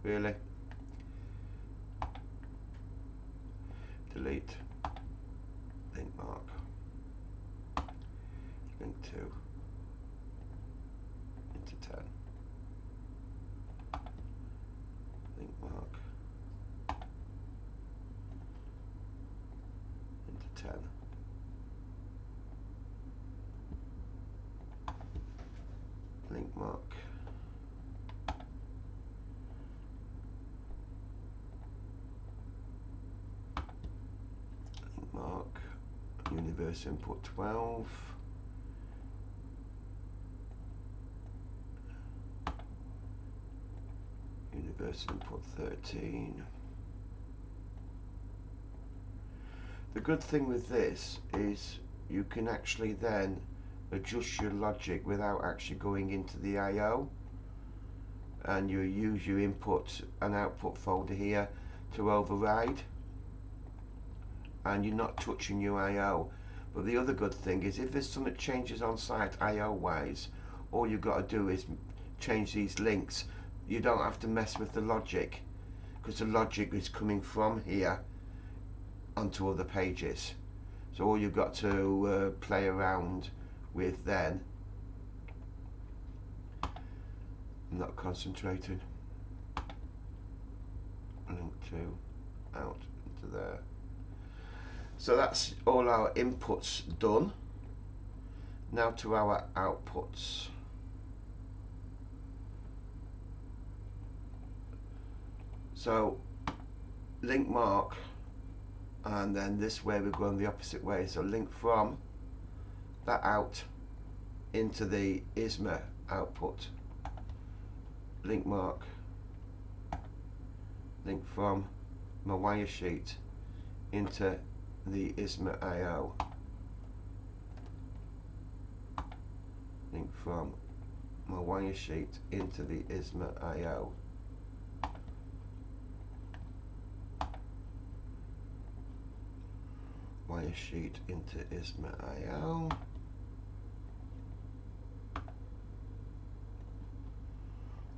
Really? Delete. Link mark. Link to. Into 10. Link mark. Into 10. Link mark. Link mark. Universe input 12. Universe input 13. The good thing with this is you can actually then adjust your logic without actually going into the I/O, and you use your input and output folder here to override, and you're not touching your I/O. But the other good thing is if there's some changes on site I/O wise, all you've got to do is change these links. You don't have to mess with the logic, because the logic is coming from here onto other pages. So all you've got to play around with then. I'm not concentrating. Link to, out into there. So that's all our inputs done. Now to our outputs. So link mark, and then this way we're going the opposite way. So link from that out into the ISMA output. Link mark, link from my wire sheet into the ISMA IO. Link from my wire sheet into the ISMA IO. Wire sheet into ISMA IO.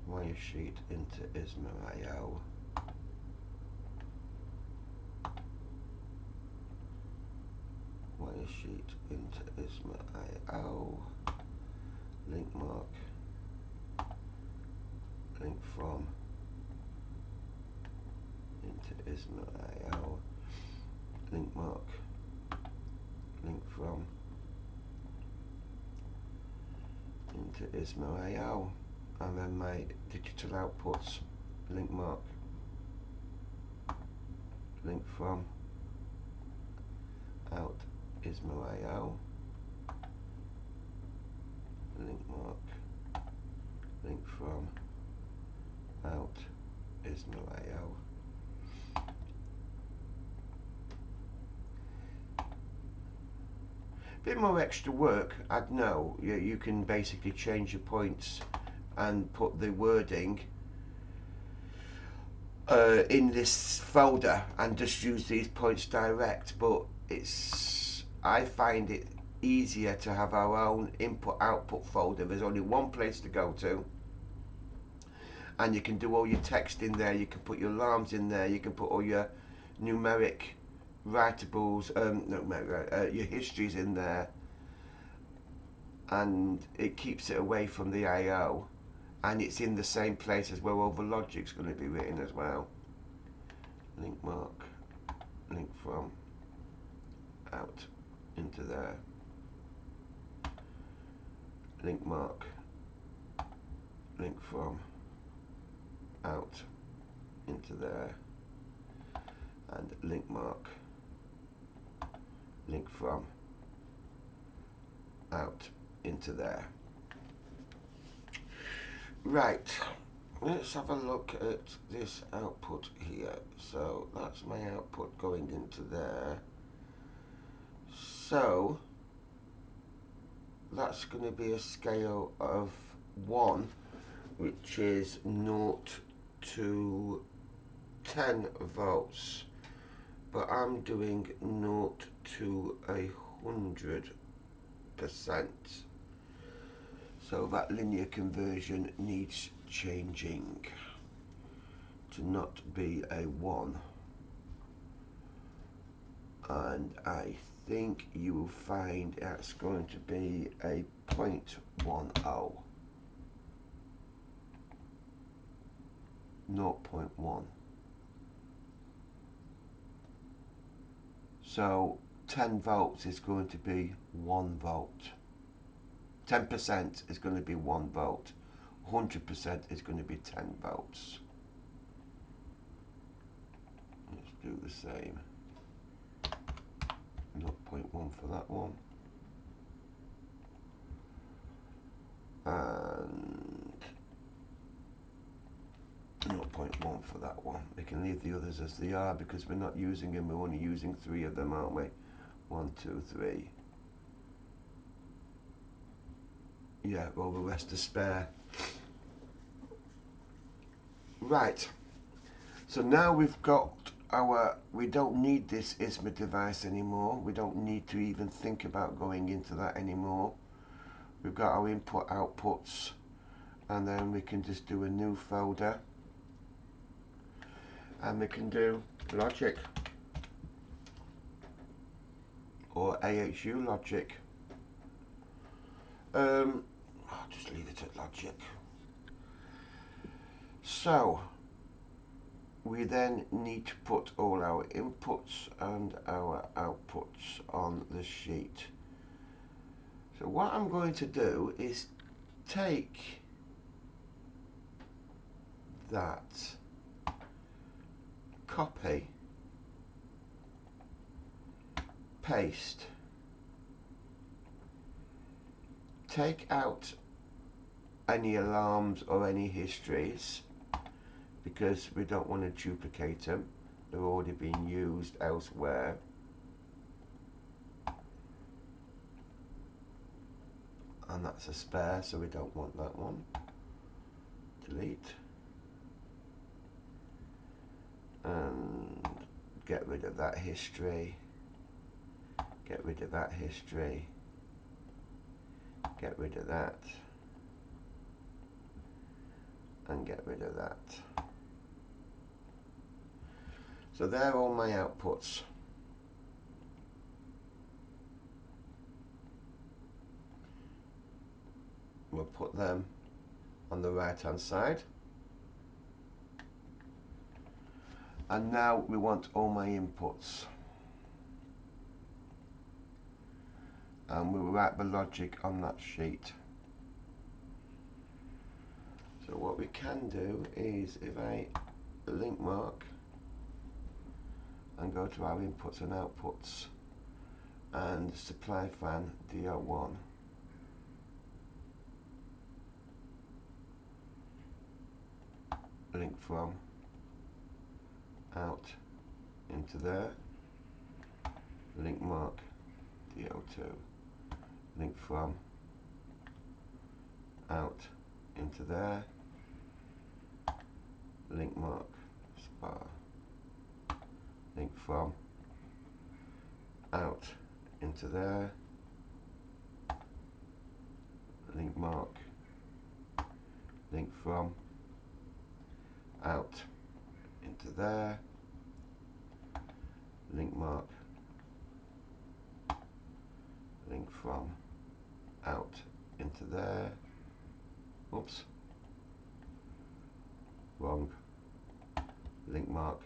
Wire sheet into ISMA IO. Wire sheet into ISMA IO. Link mark, link from into ISMA IO. Link mark, link from into ISMA IO. And then my digital outputs, link mark, link from out ISMA IO. Link mark, link from out ISMA IO. Bit more extra work, I'd know. You can basically change your points and put the wording in this folder and just use these points direct, but I find it easier to have our own input output folder. There's only one place to go to, and you can do all your text in there, you can put your alarms in there, you can put all your numeric writables, your histories in there, and it keeps it away from the IO, and it's in the same place as where all the logic's going to be written as well. Link mark, link from out into there. Link mark, link from out into there. And link mark, link from out into there. Right, let's have a look at this output here. So that's my output going into there. So that's going to be a scale of 1, which is 0 to 10 volts, but I'm doing 0 to 100%. So that linear conversion needs changing to not be a 1. And I think you will find that's going to be a 0.10. 0.1. So 10 volts is going to be 1 volt. 10% is going to be 1 volt. 100% is going to be 10 volts. Let's do the same. 0.1 for that one. And 0.1 for that one. We can leave the others as they are because we're not using them. We're only using 3 of them, aren't we? 1, 2, 3. Yeah, well, the rest are spare. Right. So now we've got we don't need this ISMA device anymore. We don't need to even think about going into that anymore. We've got our input outputs, and then we can just do a new folder, and we can do logic or AHU logic. I'll just leave it at logic. So we then need to put all our inputs and our outputs on the sheet. So what I'm going to do is take that, copy, paste, take out any alarms or any histories because we don't want to duplicate them, they're already being used elsewhere. And that's a spare, so we don't want that one. Delete. And get rid of that history. Get rid of that history. Get rid of that. And get rid of that. So they're all my outputs. We'll put them on the right hand side. And now we want all my inputs. And we'll write the logic on that sheet. So what we can do is, if I link mark and go to our inputs and outputs and supply fan DO1, link from out into there, link mark DO2, link from out into there, link mark spar, link from out into there, link mark, link from out into there, link mark, link from out into there, oops, wrong, link mark,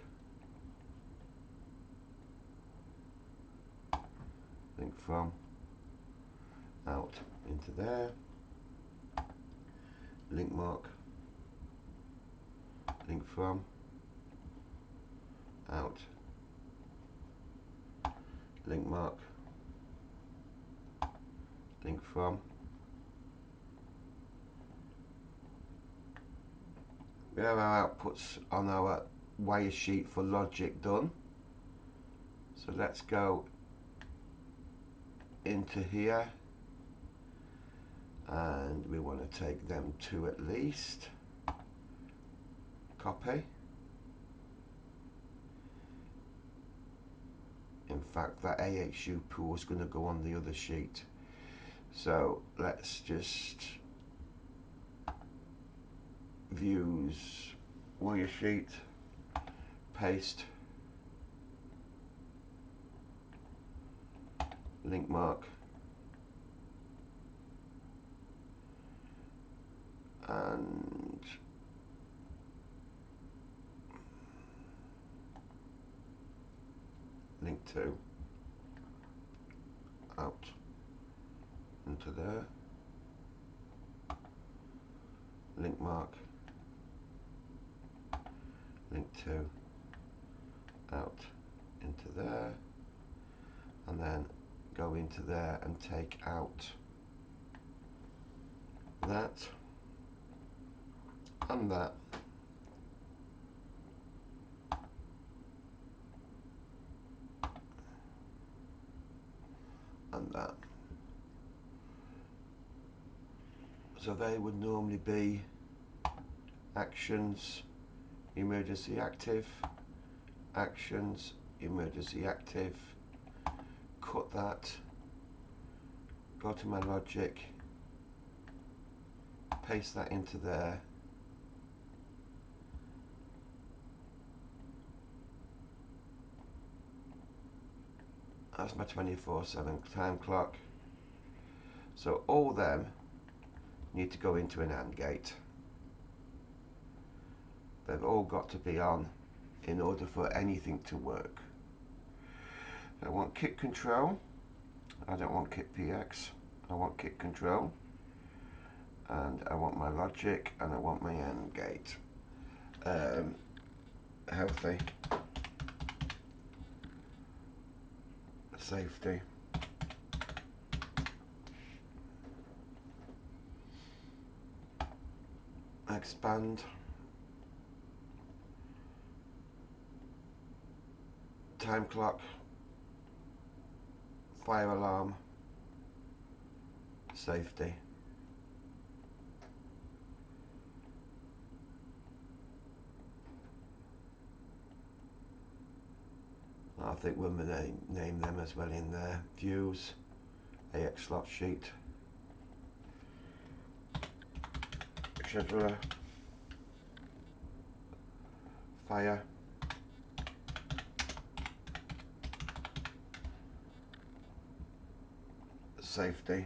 link from out into there, link mark, link from out, link mark, link from. We have our outputs on our wire sheet for logic done. So let's go into here, and we want to take them two at least. Copy. In fact, that AHU pool is going to go on the other sheet. So let's just views, wire sheet, paste, link mark, and link to out into there, link mark, link to out into there, and then go into there and take out that and that, and that. So they would normally be actions, emergency active, actions, emergency active. Cut that, go to my logic, paste that into there, that's my 24/7 time clock. So all them need to go into an AND gate. They've all got to be on in order for anything to work. I want kit control. I don't want kit PX. I want kit control. And I want my logic, and I want my AND gate. Healthy. Safety. Expand. Time clock. Fire alarm. Safety. I think we'll name them as well in there. Views. AX slot sheet. Scheduler. Fire. Safety.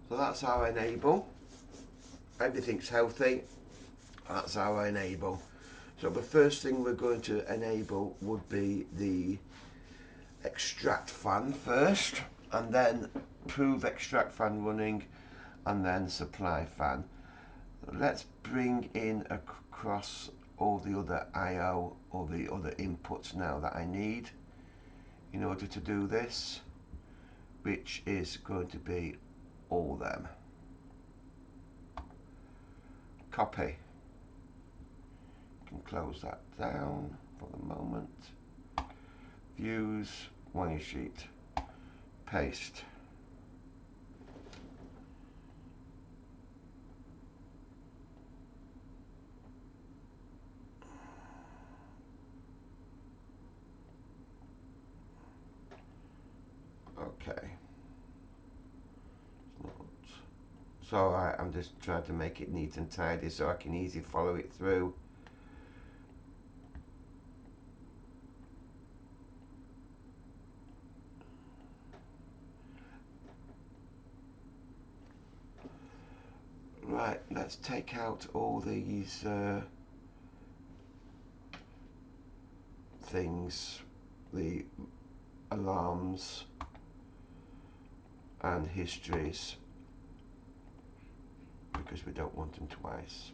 So that's our enable. Everything's healthy. That's our enable. So the first thing we're going to enable would be the extract fan first, and then prove extract fan running, and then supply fan. Let's bring in across all the other I/O or the other inputs now that I need in order to do this, which is going to be all them. Copy. Can close that down for the moment. Views, wire sheet, paste. Okay. So I'm just trying to make it neat and tidy so I can easily follow it through. Right, let's take out all these things, the alarms and histories, because we don't want them twice.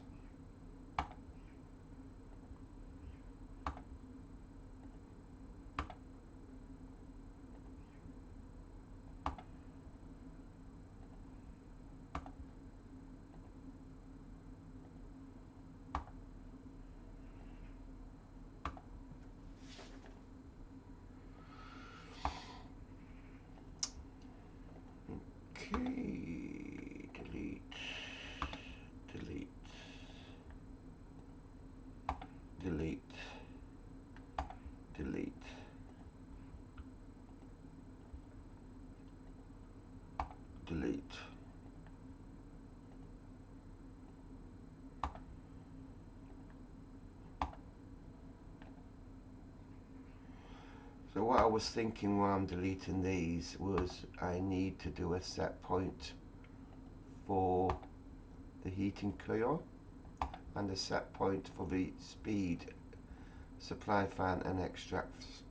Okay, delete, delete, delete, delete, delete. So what I was thinking while I'm deleting these was I need to do a set point for the heating coil and a set point for the speed supply fan and extracts.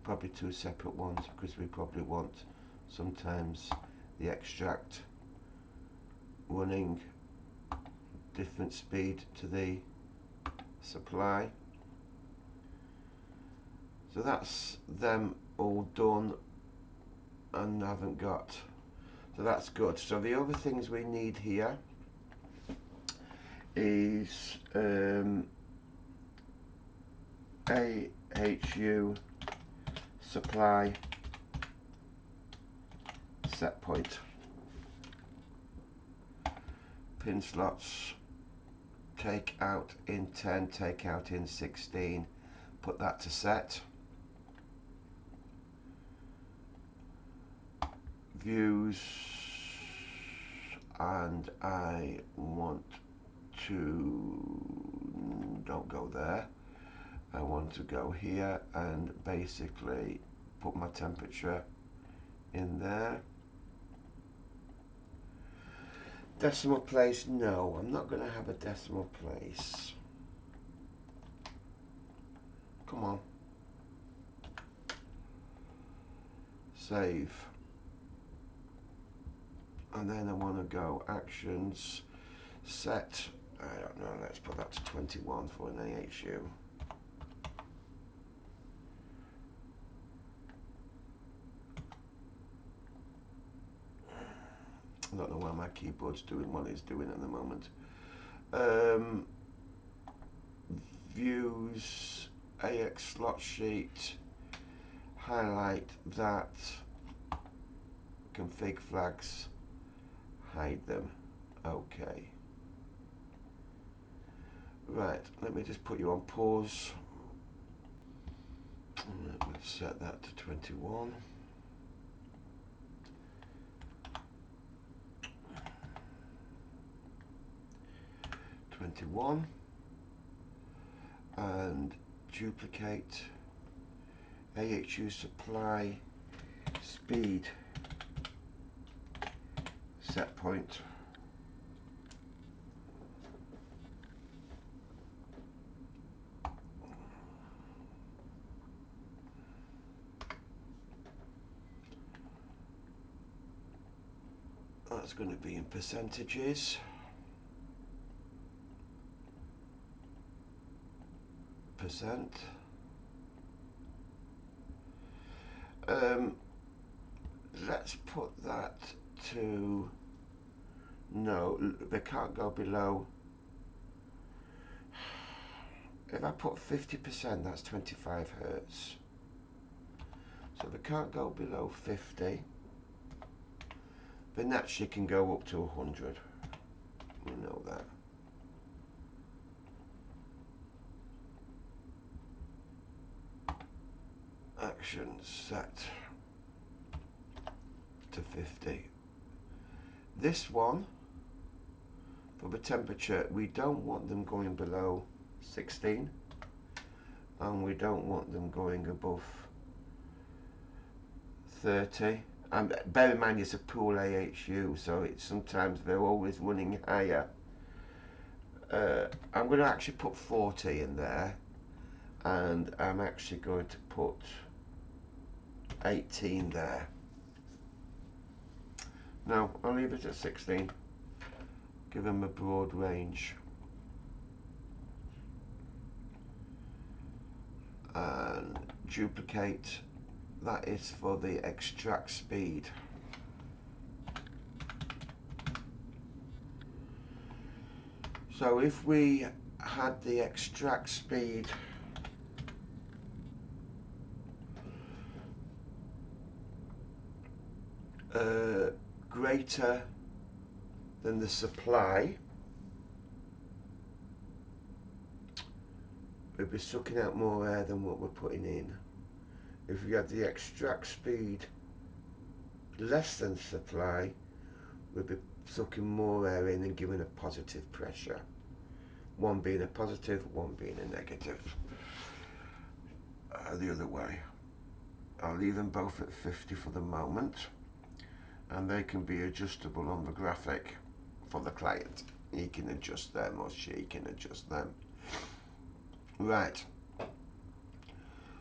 Probably two separate ones, because we probably want sometimes the extract running different speed to the supply. So that's them all done, and I haven't got, so that's good. So the other things we need here is AHU supply set point, pin slots, take out in 10, take out in 16, put that to set. Views, and I want to, don't go there, I want to go here and basically put my temperature in there. Decimal place, no, I'm not going to have a decimal place. Come on. Save. And then I want to go actions, set, I don't know, let's put that to 21 for an AHU. I don't know why my keyboard's doing what it's doing at the moment. Views, AX slot sheet, highlight that, config flags, hide them. Okay. Right, let me just put you on pause. Let's set that to 21. 21. And duplicate AHU supply speed set point. That's going to be in percentages. Percent. Let's put that to no, they can't go below. If I put 50%, that's 25 hertz. So they can't go below 50. Then that she can go up to 100. We know that. Actions set to 50. This one, for the temperature, we don't want them going below 16, and we don't want them going above 30. And bear in mind it's a pool AHU, so it's sometimes they're always running higher. I'm going to actually put 40 in there, and I'm actually going to put 18 there. No, I'll leave it at 16. Give them a broad range. And duplicate. That is for the extract speed. So if we had the extract speed greater than the supply, we'd be sucking out more air than what we're putting in. If we had the extract speed less than supply, we'd be sucking more air in and giving a positive pressure. One being a positive, one being a negative. The other way. I'll leave them both at 50 for the moment, and they can be adjustable on the graphic for the client. He can adjust them, or she can adjust them. Right.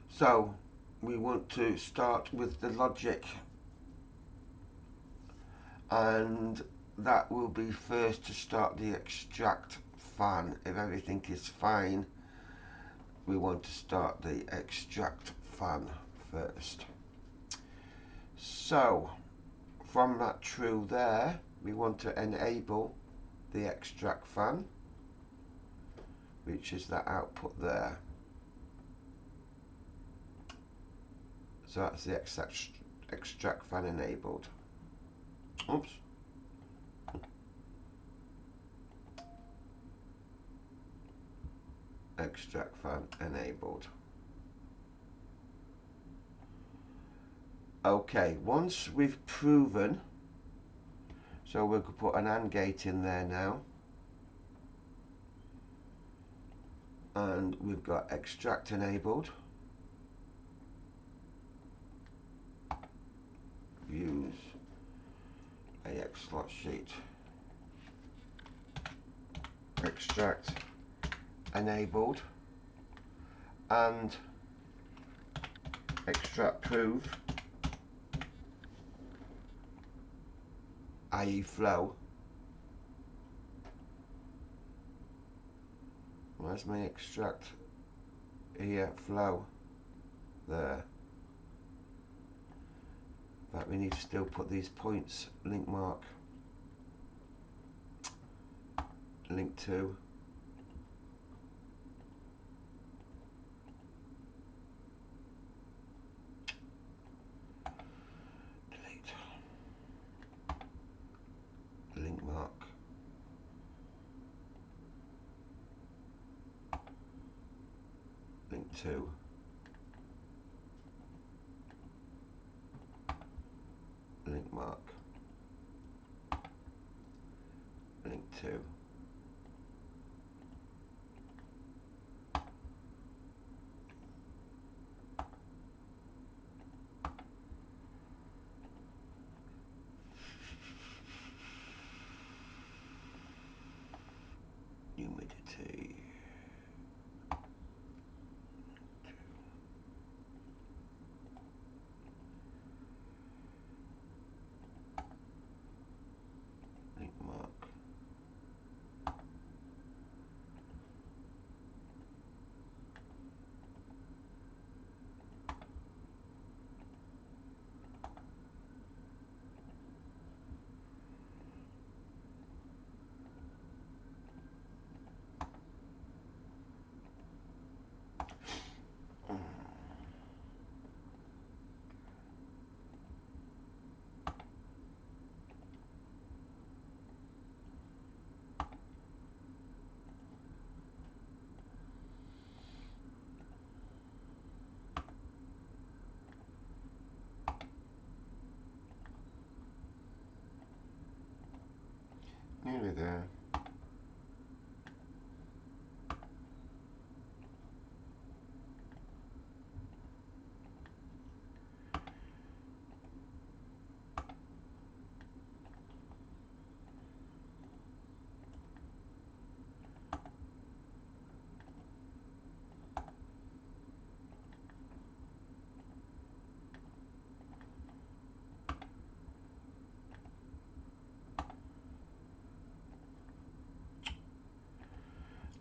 So we want to start with the logic, and that will be first to start the extract fan. If everything is fine, we want to start the extract fan first. So from that true there, we want to enable the extract fan, which is the output there. So that's the extract fan enabled. Oops. Extract fan enabled. Okay, once we've proven, so we could put an AND gate in there now, and we've got extract enabled. Use AX slot sheet. Extract enabled and extract prove, i.e. flow. Where's my extract here? Flow. There. But we need to still put these points. Link mark. Link to. Delete. Link mark. Link to. Link mark. Link to. Humidity. Link mark. Nearly there.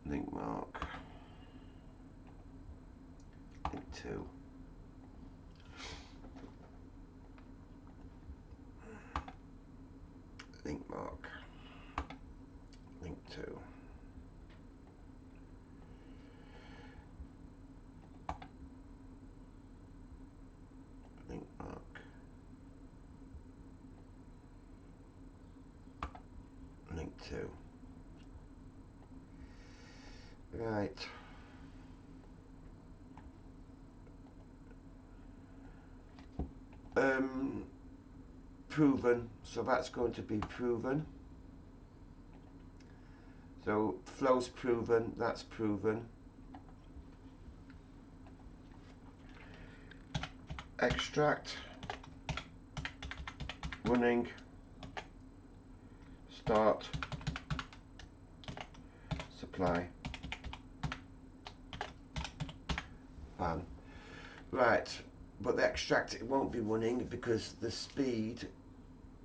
Link mark. Link to. Link mark. Link to. Link mark. Link to. Right. Proven. So that's going to be proven. So flow's proven. That's proven. Extract. Running. Start. Supply. Ban. Right. But the extract, it won't be running because the speed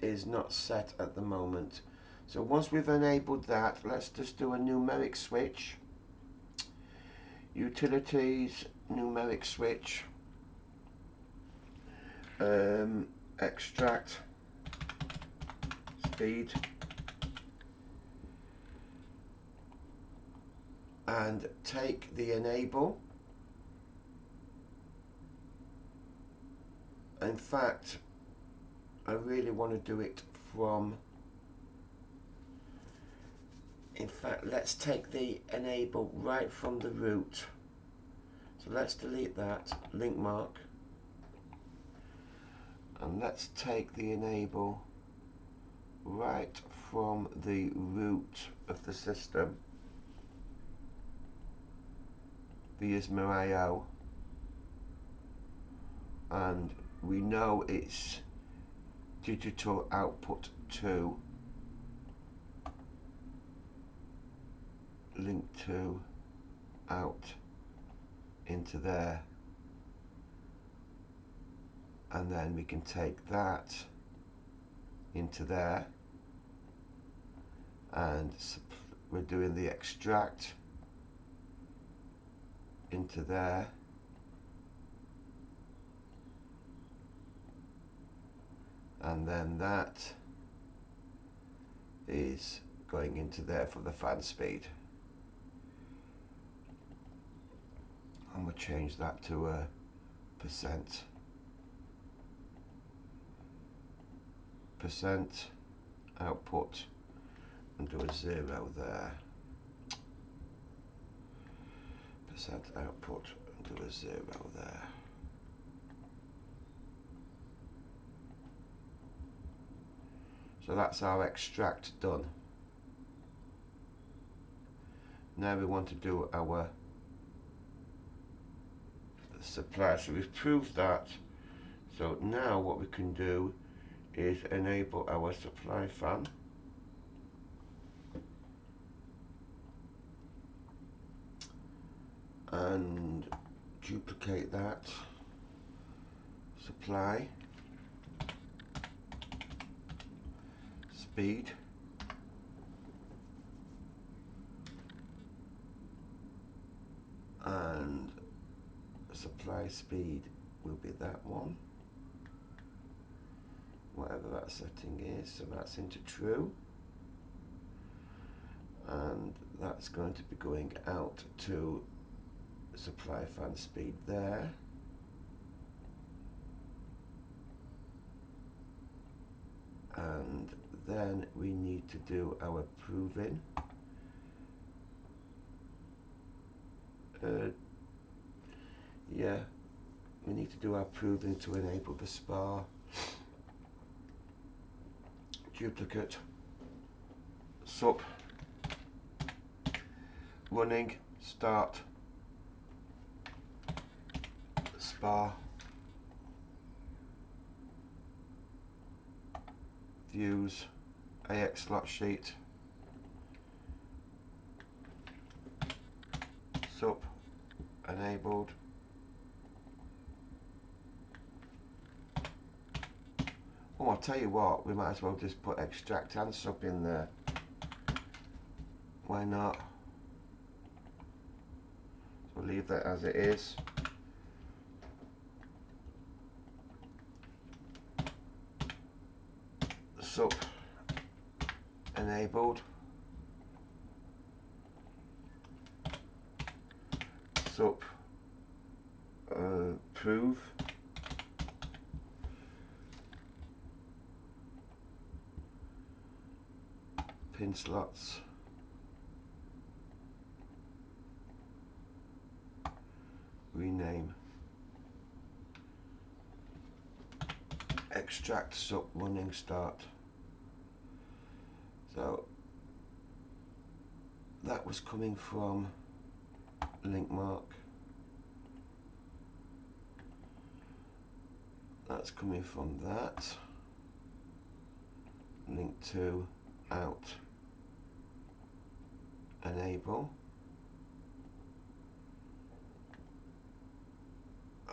is not set at the moment. So once we've enabled that, let's just do a numeric switch. Utilities, numeric switch. Extract. Speed. And take the enable. In fact, I really want to do it from, in fact, let's take the enable right from the root. So let's delete that, link mark, and let's take the enable right from the root of the system. B as AHU, and we know it's digital output 2, link to out into there, and then we can take that into there, and we're doing the extract into there, and then that is going into there for the fan speed, and we'll change that to a percent output and do a 0 there, percent output and do a 0 there. So that's our extract done. Now we want to do our supply. So we've proved that. So now what we can do is enable our supply fan. And duplicate that. Supply. Speed. And supply speed will be that one, whatever that setting is. So that's into true, and that's going to be going out to supply fan speed there, and then we need to do our proving. Yeah, we need to do our proving to enable the SPA. Duplicate, sup, running, start, SPA, views, AX slot sheet, sup, enabled, oh, I'll tell you what, we might as well just put extract and sup in there. Why not? We'll leave that as it is. Sup, enabled, sup, prove, pin slots, rename, extract, sup, running, start. So that was coming from link mark, that's coming from that, link to, out, enable,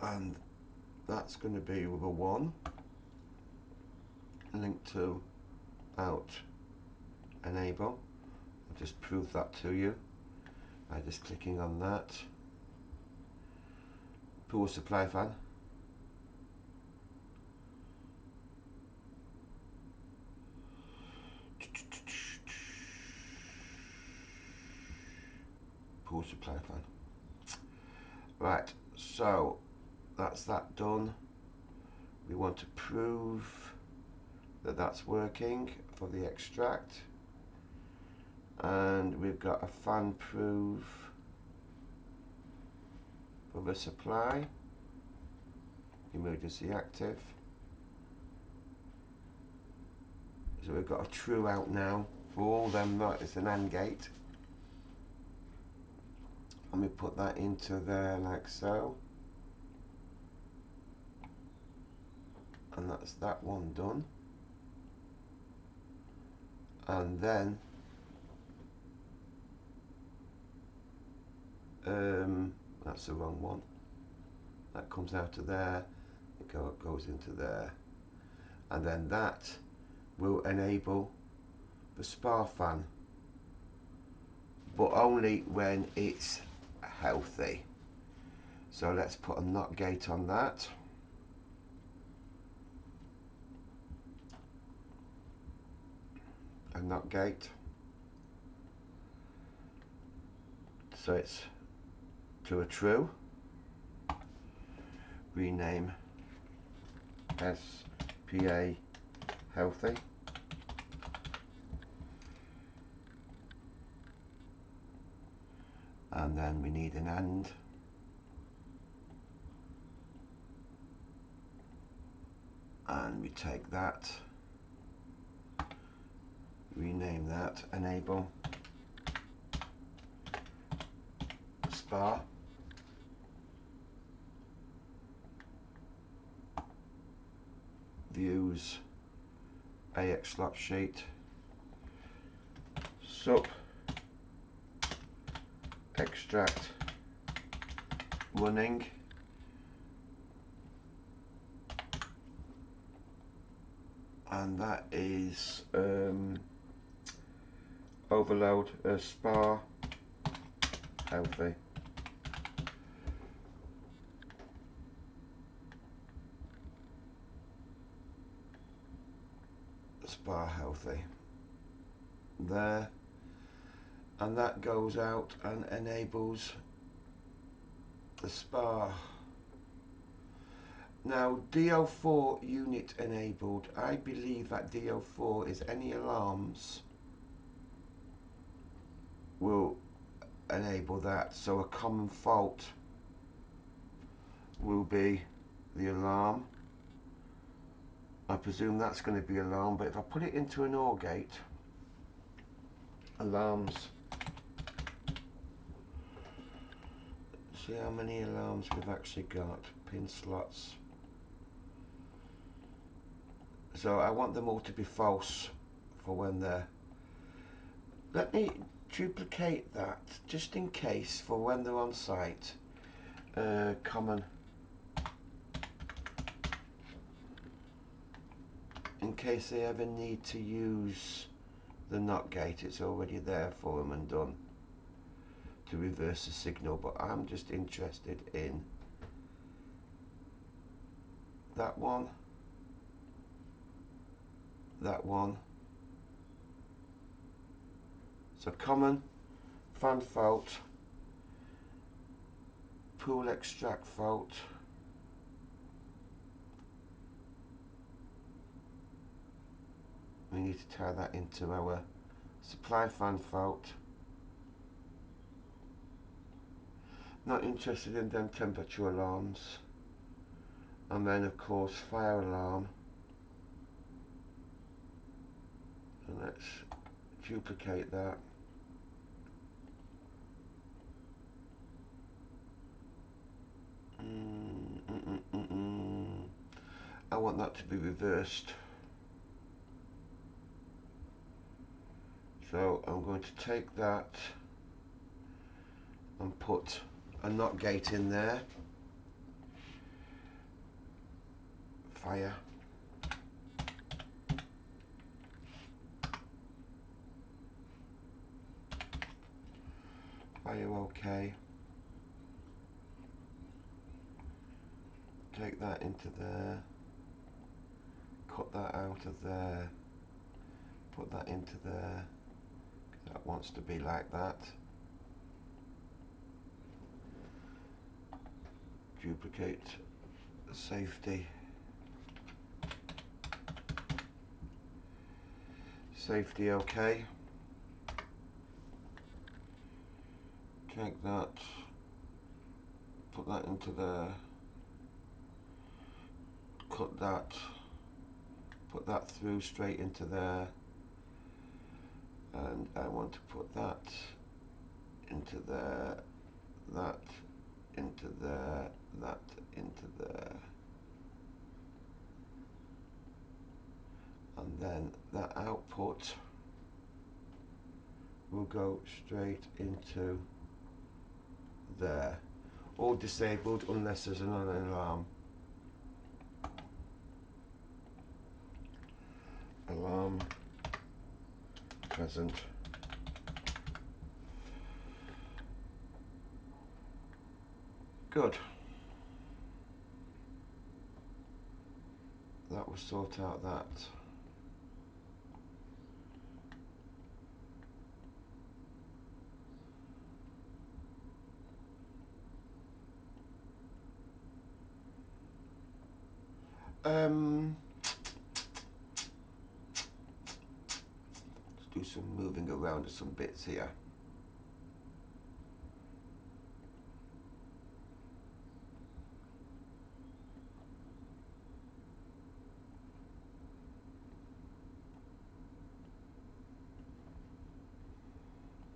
and that's going to be with a 1, link to, out, enable. I'll just prove that to you by just clicking on that. Pool supply fan, pool supply fan. Right, so that's that done. We want to prove that that's working for the extract, and we've got a fan prove for the supply, emergency active. So we've got a true out now for all them. That is an AND gate. Let me put that into there like so. And that's that one done. And then that's the wrong one. That comes out of there, it goes into there. And then that will enable the spar fan, but only when it's healthy. So let's put a NOT gate on that. A NOT gate. So it's to a true. Rename SPA healthy. And then we need an AND. And we take that, rename that enable spar. Views AX slot sheet, sup extract running, and that is overload spar healthy. Spar healthy there, and that goes out and enables the spar. Now DO4 unit enabled. I believe that DO4 is any alarms will enable that, so a common fault will be the alarm. I presume that's going to be alarm, but if I put it into an OR gate, alarms, see how many alarms we've actually got, pin slots. So I want them all to be false for when they're, let me duplicate that just in case for when they're on site. Common, in case they ever need to use the NOT gate, it's already there for them and done to reverse the signal. But I'm just interested in that one, that one. So common, fan fault, pool extract fault, we need to tie that into our supply fan fault. Not interested in them temperature alarms. And then of course fire alarm. And let's duplicate that. I want that to be reversed. So I'm going to take that and put a NOT gate in there. Fire. Fire OK. Take that into there. Cut that out of there. Put that into there. That wants to be like that. Duplicate safety. Safety OK. Take that, put that into there, cut that, put that through straight into there, and I want to put that into there, that into there, that into there, and then that output will go straight into there. All disabled unless there's an alarm. Alarm present. Good. That will sort out that. Let's do some moving around of some bits here.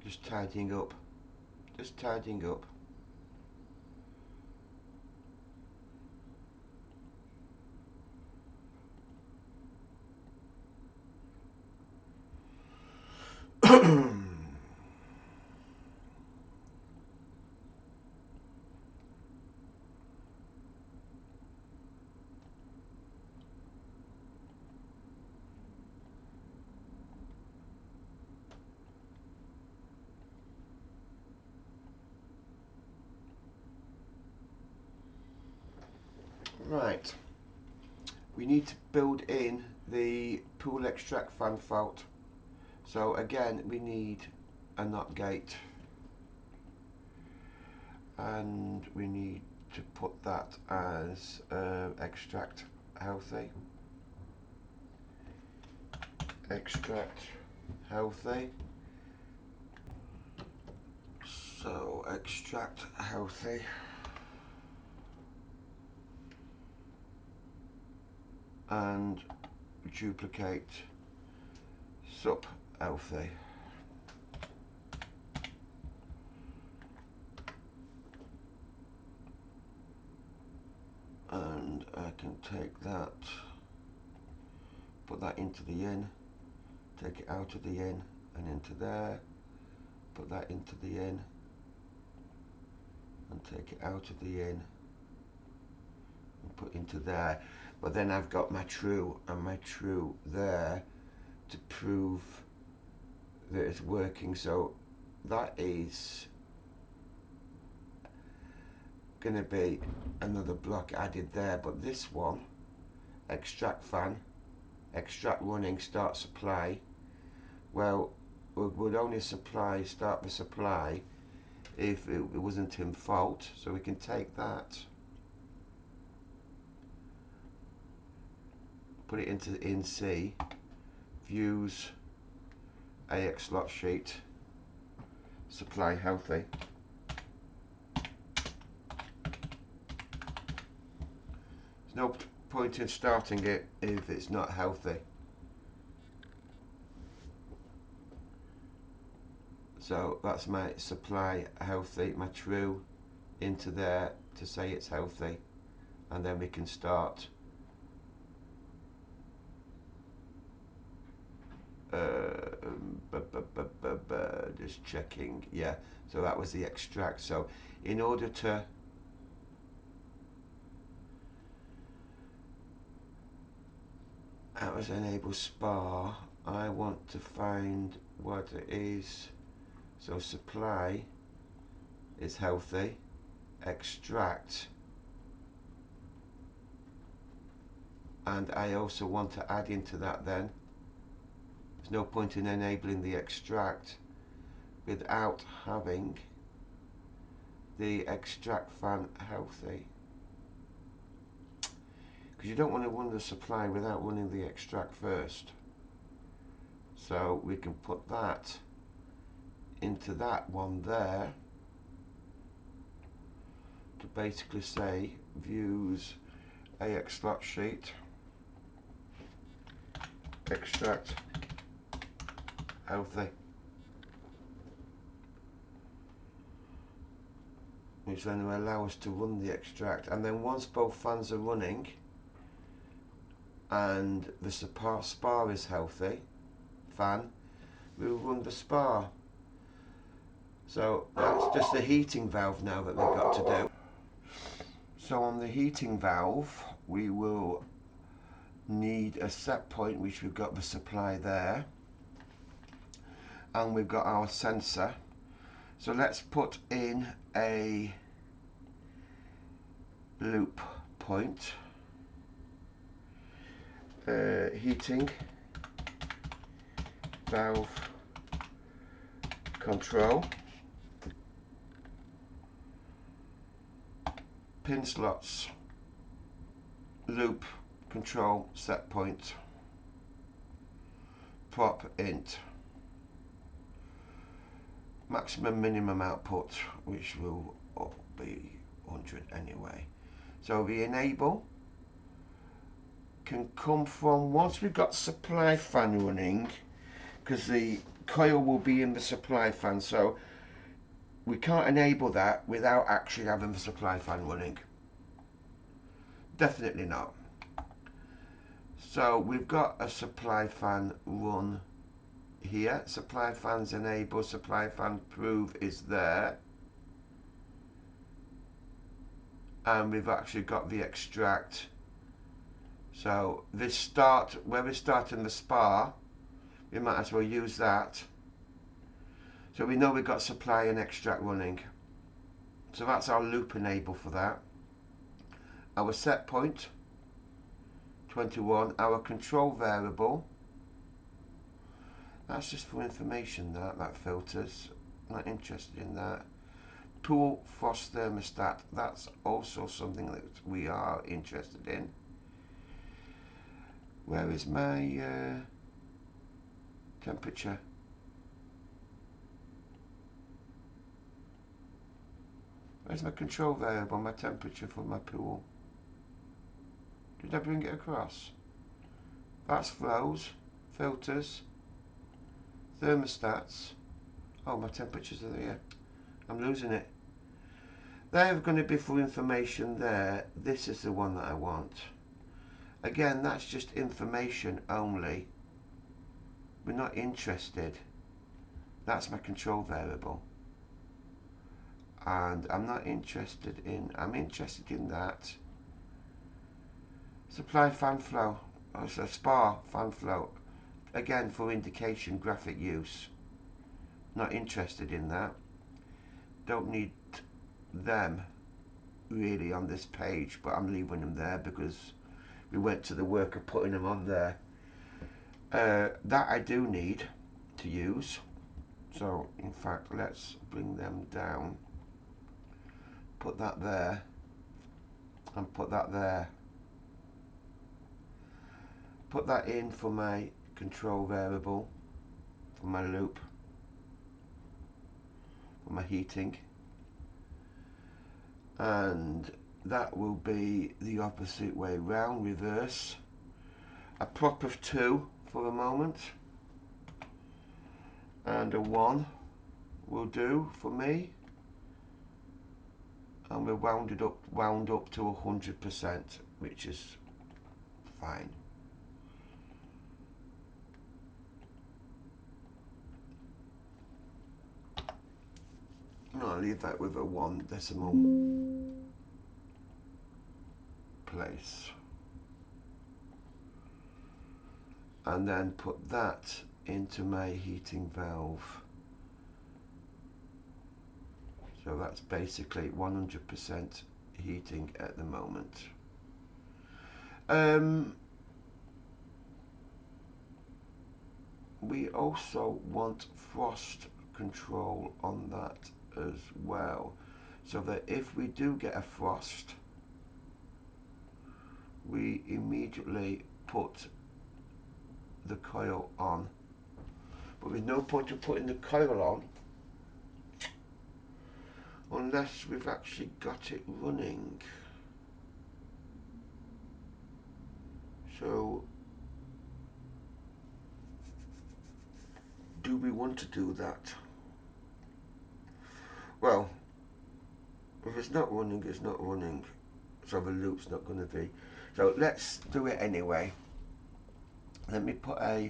Just tidying up. Just tidying up. Right. We need to build in the pool extract fan fault. So again, we need a NOT gate, and we need to put that as extract healthy. Extract healthy. So extract healthy. And duplicate sup healthy. And I can take that, put that into the in, take it out of the in and into there, put that into the in and take it out of the in and put into there. But then I've got my true and my true there to prove that it's working. So that is going to be another block added there, but this one, extract fan, extract running, start supply, well, we would only start the supply if it wasn't in fault. So we can take that, put it into in C, views, AX slot sheet, supply healthy. There's no point in starting it if it's not healthy. So that's my supply healthy, my true into there to say it's healthy, and then we can start just checking. Yeah, so that was the extract. So in order to that was enable spar, I want to find what it is. So supply is healthy, extract, and I also want to add into that then. There's no point in enabling the extract without having the extract fan healthy, because you don't want to run the supply without running the extract first. So we can put that into that one there to basically say views AX slot sheet, extract healthy. which then will allow us to run the extract. And then once both fans are running and the spar is healthy, we'll run the spar. So that's just the heating valve now that we've got to do. So on the heating valve, we will need a set point, which we've got the supply there, and we've got our sensor. So let's put in a loop point, heating valve control, pin slots, loop control set point, prop int, maximum minimum output, which will be 100 anyway. So the enable can come from once we've got supply fan running, because the coil will be in the supply fan, so we can't enable that without actually having the supply fan running. Definitely not. So we've got a supply fan run here. Supply fans enable, supply fan prove is there. And we've actually got the extract. So this start, where we're starting the spar, we might as well use that. So we know we've got supply and extract running. So that's our loop enable for that. Our set point, 21. Our control variable, that's just for information, that filters. Not interested in that. Pool frost thermostat, that's also something that we are interested in. Where is my temperature? Where's my control variable, my temperature for my pool? Did I bring it across? That's flows, filters, thermostats. Oh, my temperatures are there. I'm losing it. They're going to be for information there. This is the one that I want. Again, that's just information only. We're not interested. That's my control variable. And I'm not interested in, I'm interested in that. Supply fan flow. Oh, so spar fan flow. Again, for indication, graphic use. Not interested in that. Don't need them really on this page, but I'm leaving them there because we went to the work of putting them on there. That I do need to use. So in fact, let's bring them down. Put that there and put that there. Put that in for my control variable, for my loop, for my heating, and that will be the opposite way round, reverse. A prop of 2 for the moment, and a 1 will do for me, and we're wound up to 100%, which is fine. No, I'll leave that with a 1 decimal place, and then put that into my heating valve. So that's basically 100% heating at the moment. We also want frost control on that as well, so that if we do get a frost, we immediately put the coil on. But there's no point in putting the coil on unless we've actually got it running. So do we want to do that? Well, the it's not running, it's not running. So the loop's not going to be. So let's do it anyway. Let me put a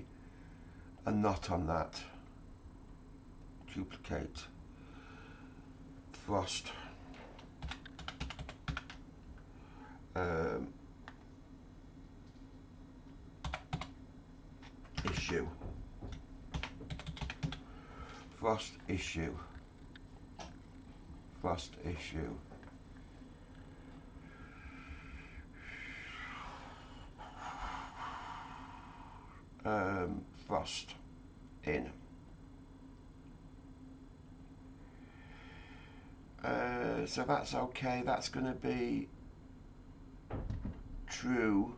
knot on that. Duplicate. Frost. Issue. Frost issue. Frost issue. Frost in. So that's okay. That's going to be true.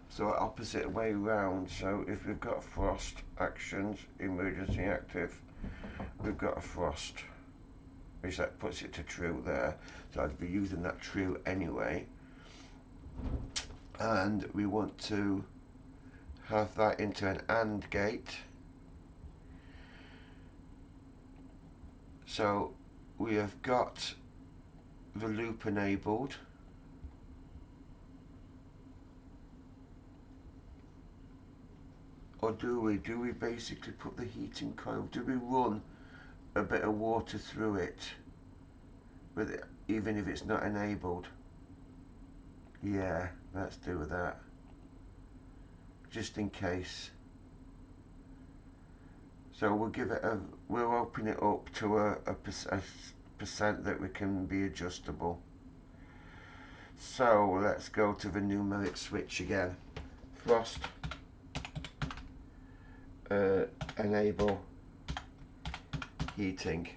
So opposite way round. So if we've got frost actions, emergency active, we've got a frost, which that puts it to true there. So I'd be using that true anyway. And we want to have that into an AND gate. So we have got the loop enabled. Or do we? Do we basically put the heating coil? Do we run a bit of water through it with it, even if it's not enabled? Yeah, let's do that. Just in case. So we'll give it a. We'll open it up to a percent that we can be adjustable. So let's go to the numeric switch again. Frost. Enable heating.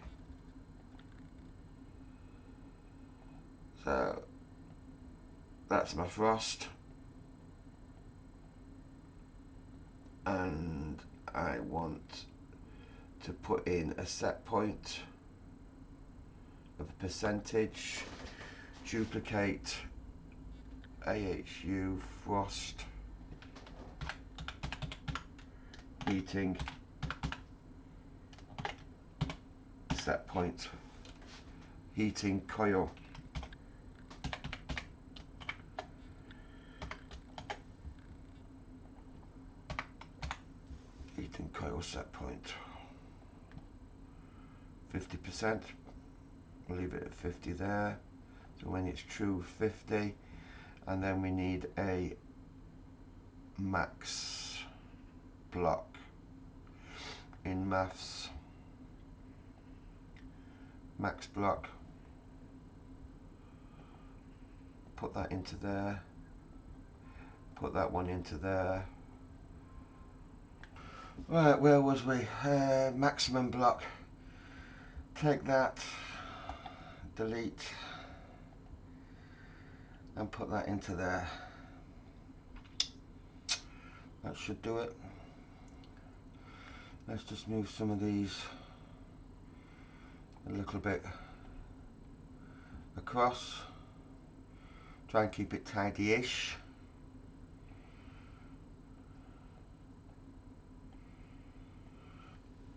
So that's my frost, and I want to put in a set point of a percentage. Duplicate AHU frost heating set point heating coil. Heating coil set point 50%. We'll leave it at 50 there. So when it's true, 50, and then we need a max block in maths. Max block. Put that into there. Put that one into there. Right, where was we? Maximum block. Take that, delete, and put that into there. That should do it. Let's just move some of these a little bit across. Try and keep it tidy-ish.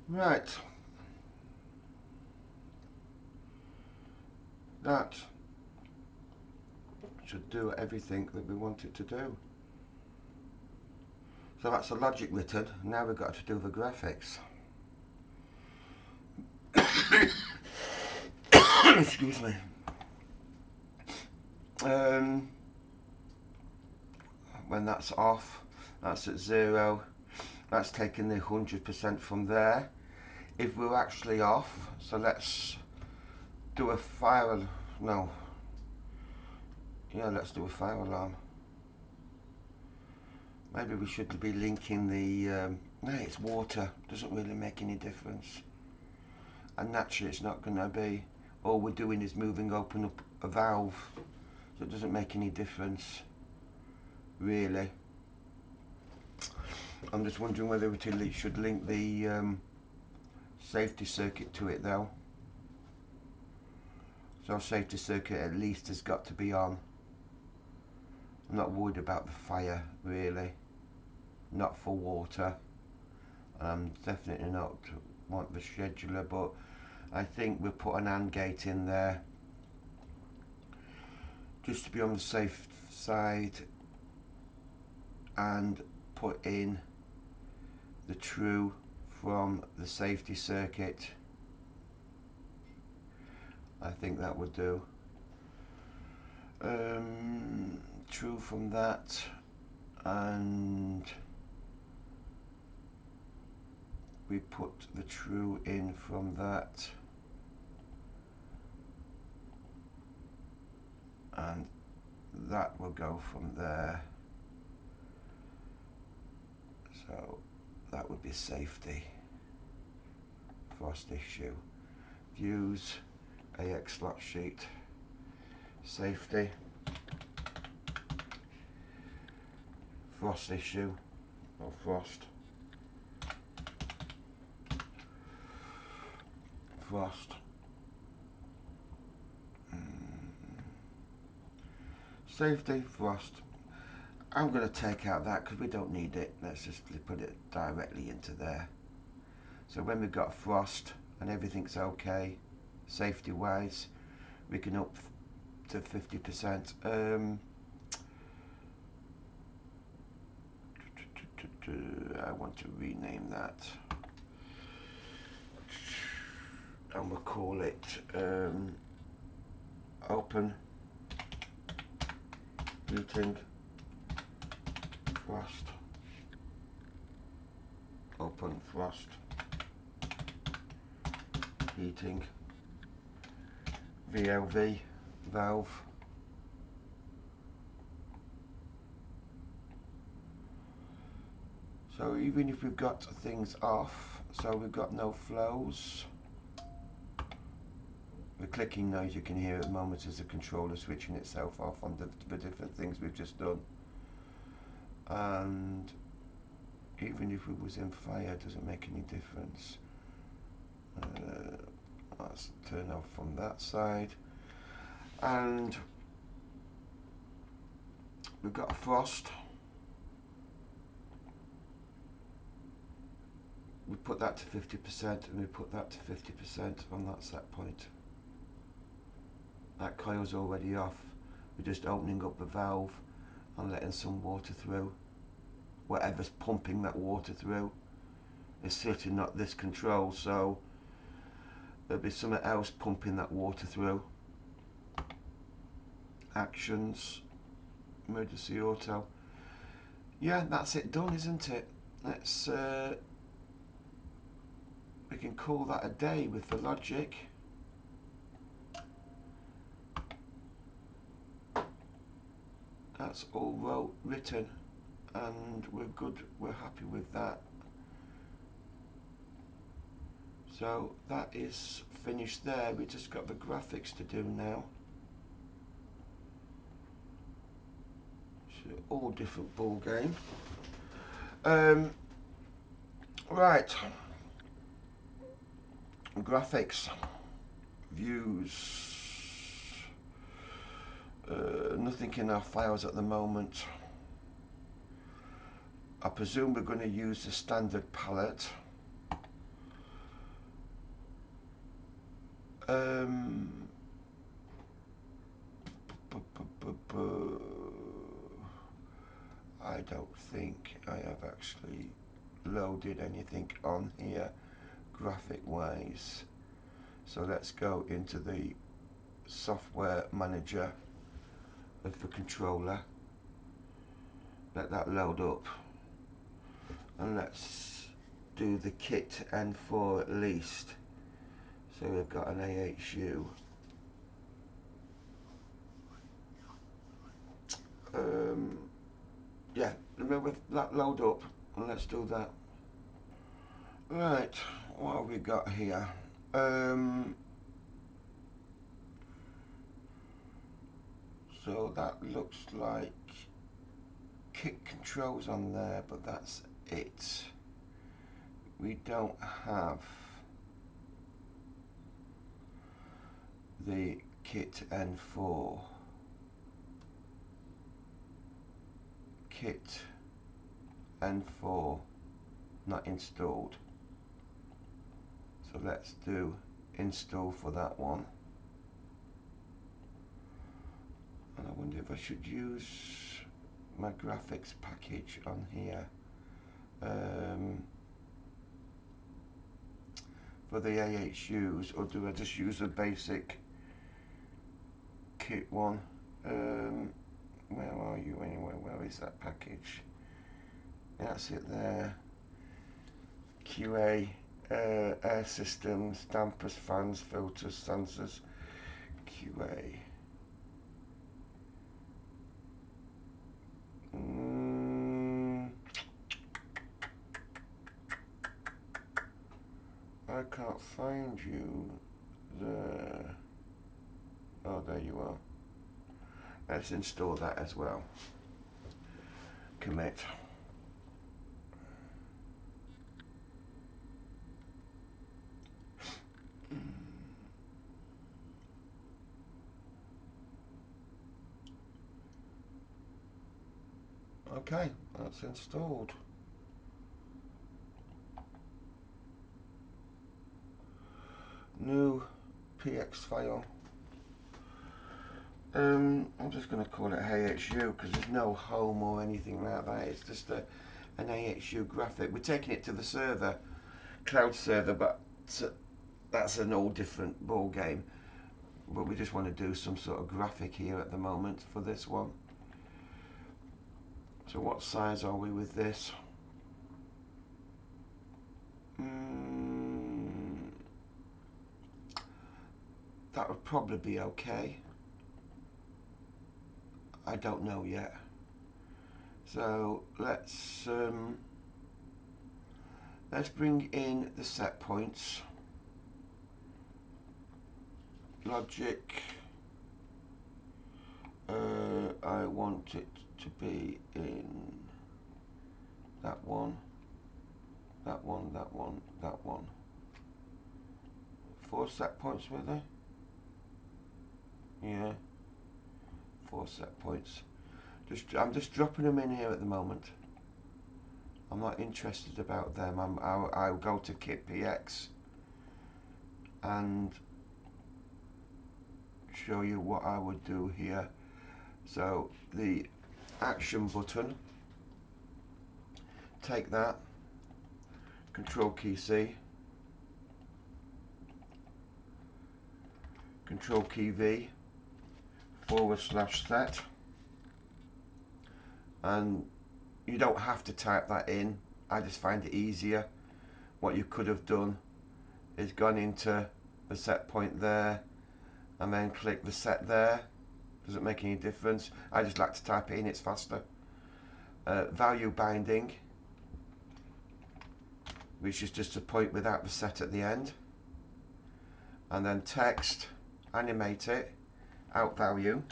Right. That should do everything that we want it to do. So that's the logic written. Now we've got to do the graphics. Excuse me. When that's off, that's at 0. That's taking the 100% from there. If we're actually off, so let's do a fire. No. Yeah, let's do a fire alarm. Maybe we should be linking the. No, it's water. Doesn't really make any difference. And naturally, it's not going to be. All we're doing is open up a valve, so it doesn't make any difference, really. I'm just wondering whether we should link the safety circuit to it though. So safety circuit at least has got to be on. I'm not worried about the fire really, not for water. I'm definitely not want the scheduler, but I think we'll put an AND gate in there just to be on the safe side, and put in the true from the safety circuit. I think that would do. True from that, and we put the true in from that, and that will go from there. So that would be safety, frost issue, views, AX slot sheet, safety, frost issue, or frost, safety, frost. I'm going to take out that because we don't need it. Let's just put it directly into there. So when we've got frost and everything's okay, safety wise, we can up to 50%. I want to rename that, and we'll call it open heating frost, open frost heating VLV valve. So even if we've got things off, so we've got no flows, the clicking noise you can hear at the moment is the controller switching itself off on the different things we've just done. And even if it was in fire, it doesn't make any difference. Let's turn off from that side, and we've got a frost. We put that to 50%, and we put that to 50% on that set point. That coil's already off. We're just opening up the valve and letting some water through. Whatever's pumping that water through is certainly not this control, so there'll be something else pumping that water through. Actions, emergency auto. Yeah, that's it done, isn't it? Let's we can call that a day with the logic. That's all written, and we're good, we're happy with that. So that is finished there. We just got the graphics to do now. So all different ball game. Right. Graphics, views. Nothing in our files at the moment. I presume we're going to use the standard palette. I don't think I have actually loaded anything on here graphic wise. So let's go into the software manager of the controller. Let that load up, and let's do the kit N4 at least. So we've got an AHU. Yeah, remember that load up, and let's do that. Right, what have we got here? So that looks like kit controls on there, but that's it. We don't have the kit N4. Kit N4 not installed. So let's do install for that one. And I wonder if I should use my graphics package on here for the AHUs, or do I just use a basic kit one? Where are you anyway? Where is that package? That's it there. QA, air systems, dampers, fans, filters, sensors, QA. I can't find you there. Oh, there you are. Let's install that as well. Commit. Okay, that's installed. New PX file. I'm just going to call it AHU because there's no home or anything like that. It's just an AHU graphic. We're taking it to the server, cloud server, but that's an all different ball game. But we just want to do some sort of graphic here at the moment for this one. So what size are we with this? That would probably be okay. I don't know yet. So let's bring in the set points. Logic. I want it to be in that one, that one, that one, that one. 4 set points were there? Yeah, 4 set points. I'm just dropping them in here at the moment. I'm not interested about them. I'll go to Kit PX and show you what I would do here. So the action button, take that, Control key C, Control key V, /set, and you don't have to type that in. I just find it easier. What you could have done is gone into the set point there and then click the set there. Doesn't make any difference. I just like to type it in, it's faster. Value binding, which is just a point without the set at the end. And then text, animate it, out value.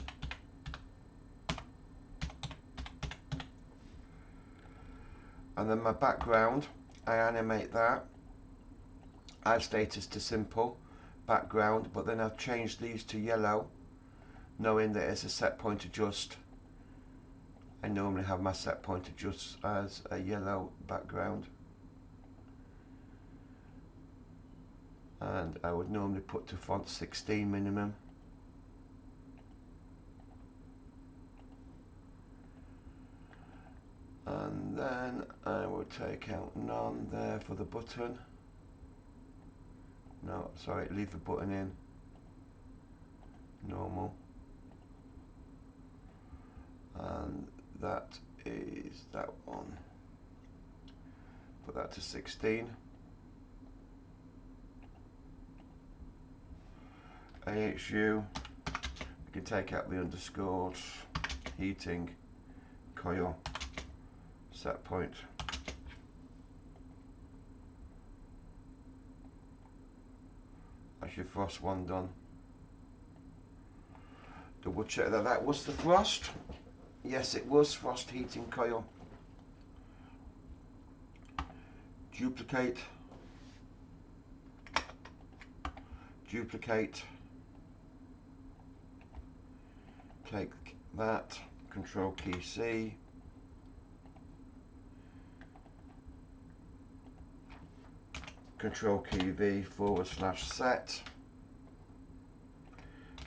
And then my background, I animate that. Add status to simple, background, but then I've changed these to yellow, knowing that it's a set point adjust. I normally have my set point adjust as a yellow background. And I would normally put to font 16 minimum. And then I will take out none there for the button. No, sorry, leave the button in. Normal. And that is that one. Put that to 16. AHU. We can take out the underscores. Heating. Coil. Set point. That's your frost one done. Double check that that was the frost. Yes, it was frost heating coil. Duplicate. Duplicate. Take that. Control key C. Control key V /set.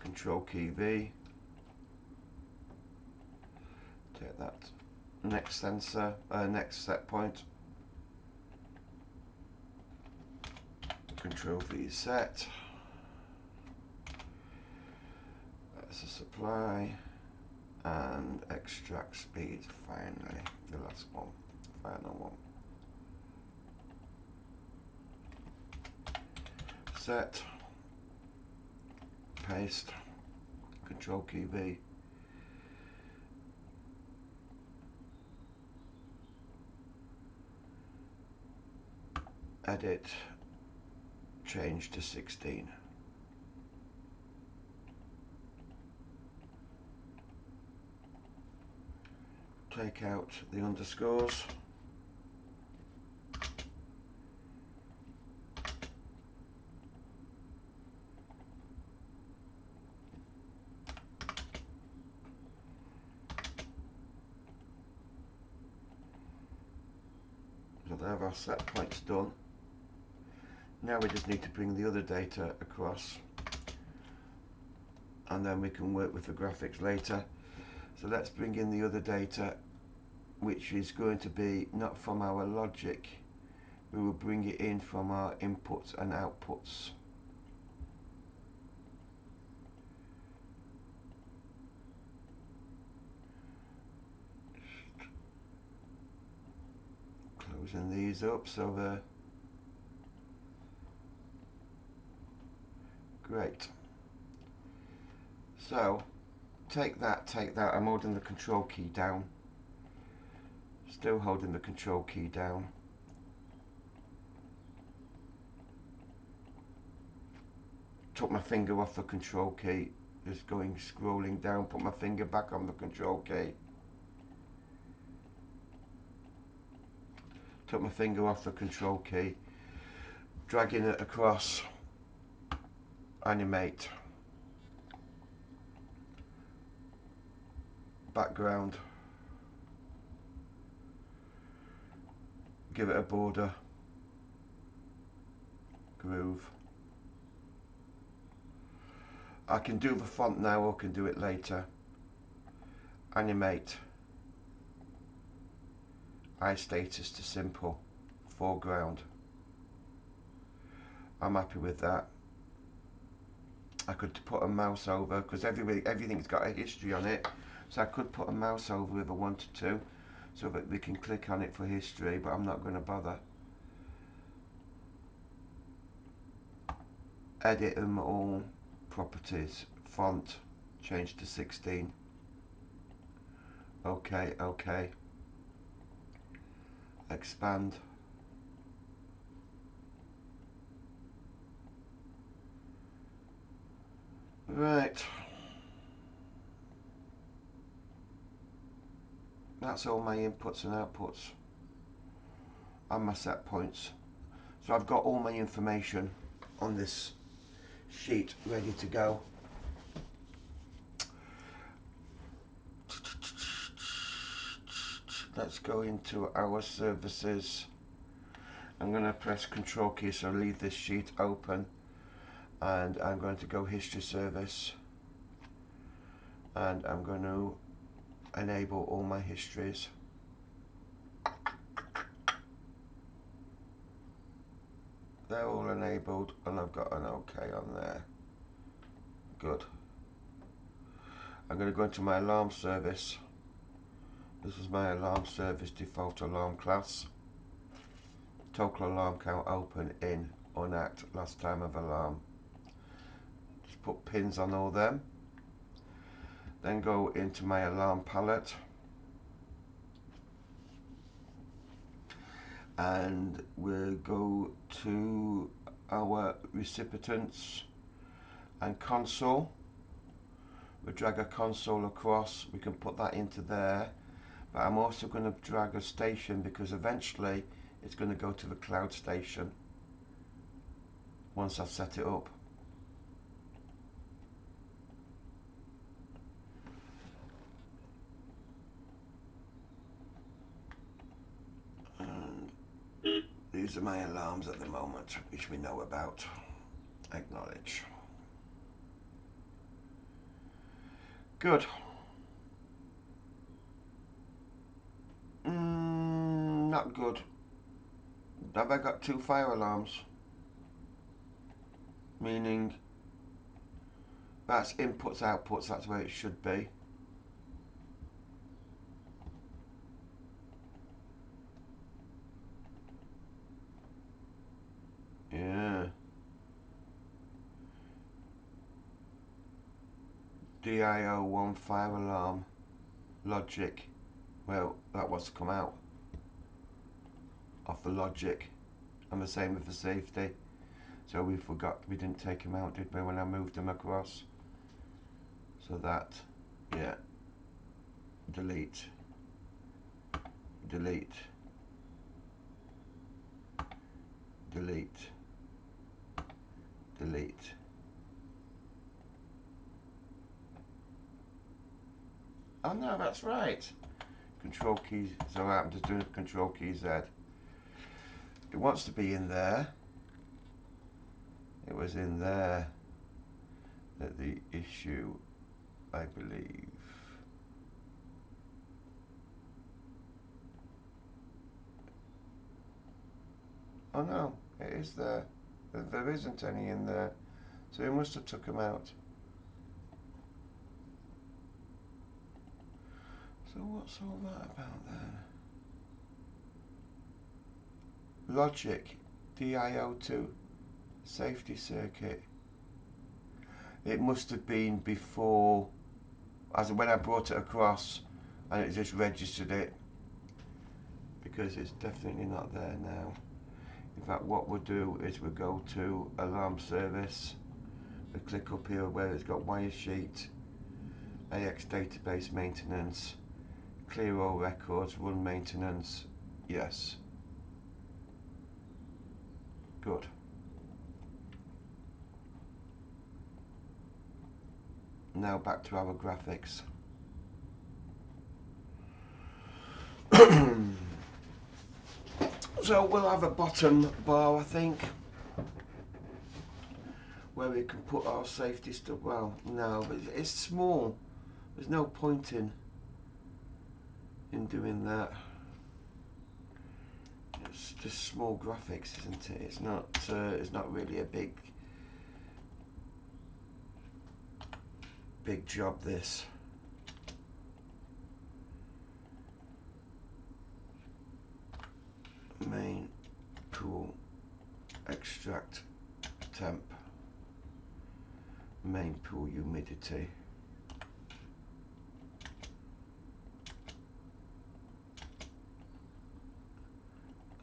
Control key V. Take that next sensor, next set point. Control V set. That's a supply. And extract speed, finally, the last one, final one. Set, paste, Control key V. Edit, change to 16. Take out the underscores. So there our set points done. Now we just need to bring the other data across, and then we can work with the graphics later. So let's bring in the other data, which is going to be not from our logic. We will bring it in from our inputs and outputs. Closing these up so they're great. So take that. I'm holding the control key down. Still holding the control key down. Took my finger off the control key. Just going scrolling down. Put my finger back on the control key. Took my finger off the control key. Dragging it across. Animate. Background. Give it a border. Groove. I can do the font now or can do it later. Animate. Eye status to simple. Foreground. I'm happy with that. I could put a mouse over because everything's got a history on it. So I could put a mouse over if I wanted to, so that we can click on it for history, but I'm not going to bother. Edit them all. Properties. Font. Change to 16. Okay. Expand. Right. That's all my inputs and outputs and my set points. So I've got all my information on this sheet ready to go. Let's go into our services. I'm going to press Control key, so leave this sheet open, and I'm going to go history service, and I'm going to enable all my histories. They're all enabled, and I've got an OK on there. Good. I'm going to go into my alarm service. This is my alarm service default alarm class. Total alarm count, open, in, unact, last time of alarm. Just put pins on all them. Then go into my alarm palette. And we'll go to our recipients and console. We'll drag a console across. We can put that into there. But I'm also going to drag a station because eventually it's going to go to the cloud station once I've set it up. And these are my alarms at the moment, which we know about. Acknowledge. Good. not good. Have I got two fire alarms? Meaning that's inputs, outputs, that's where it should be. Yeah. DIO1 fire alarm. Logic. Well, that was to come out off the logic. And the same with the safety. So we didn't take them out, did we, when I moved them across? So that, yeah. Delete. Delete. Delete. Delete. Oh no, that's right. Control key, so I'm just doing Control key Z. It wants to be in there. It was in there at the issue, I believe. Oh no, it is there. There isn't any in there. So he must have took them out. So what's all that about then? Logic, DIO2, safety circuit. It must have been before, as when I brought it across, and it just registered it, because it's definitely not there now. In fact, what we'll do is we'll go to alarm service. We click up here where it's got wire sheet, AX database maintenance, clear all records, run maintenance. Yes. Good. Now back to our graphics. So we'll have a bottom bar, I think, where we can put our safety stuff. Well, no, but it's small. There's no point in doing that. It's just small graphics, isn't it? It's not. It's not really a big job. This. Main pool extract temp. Main pool humidity.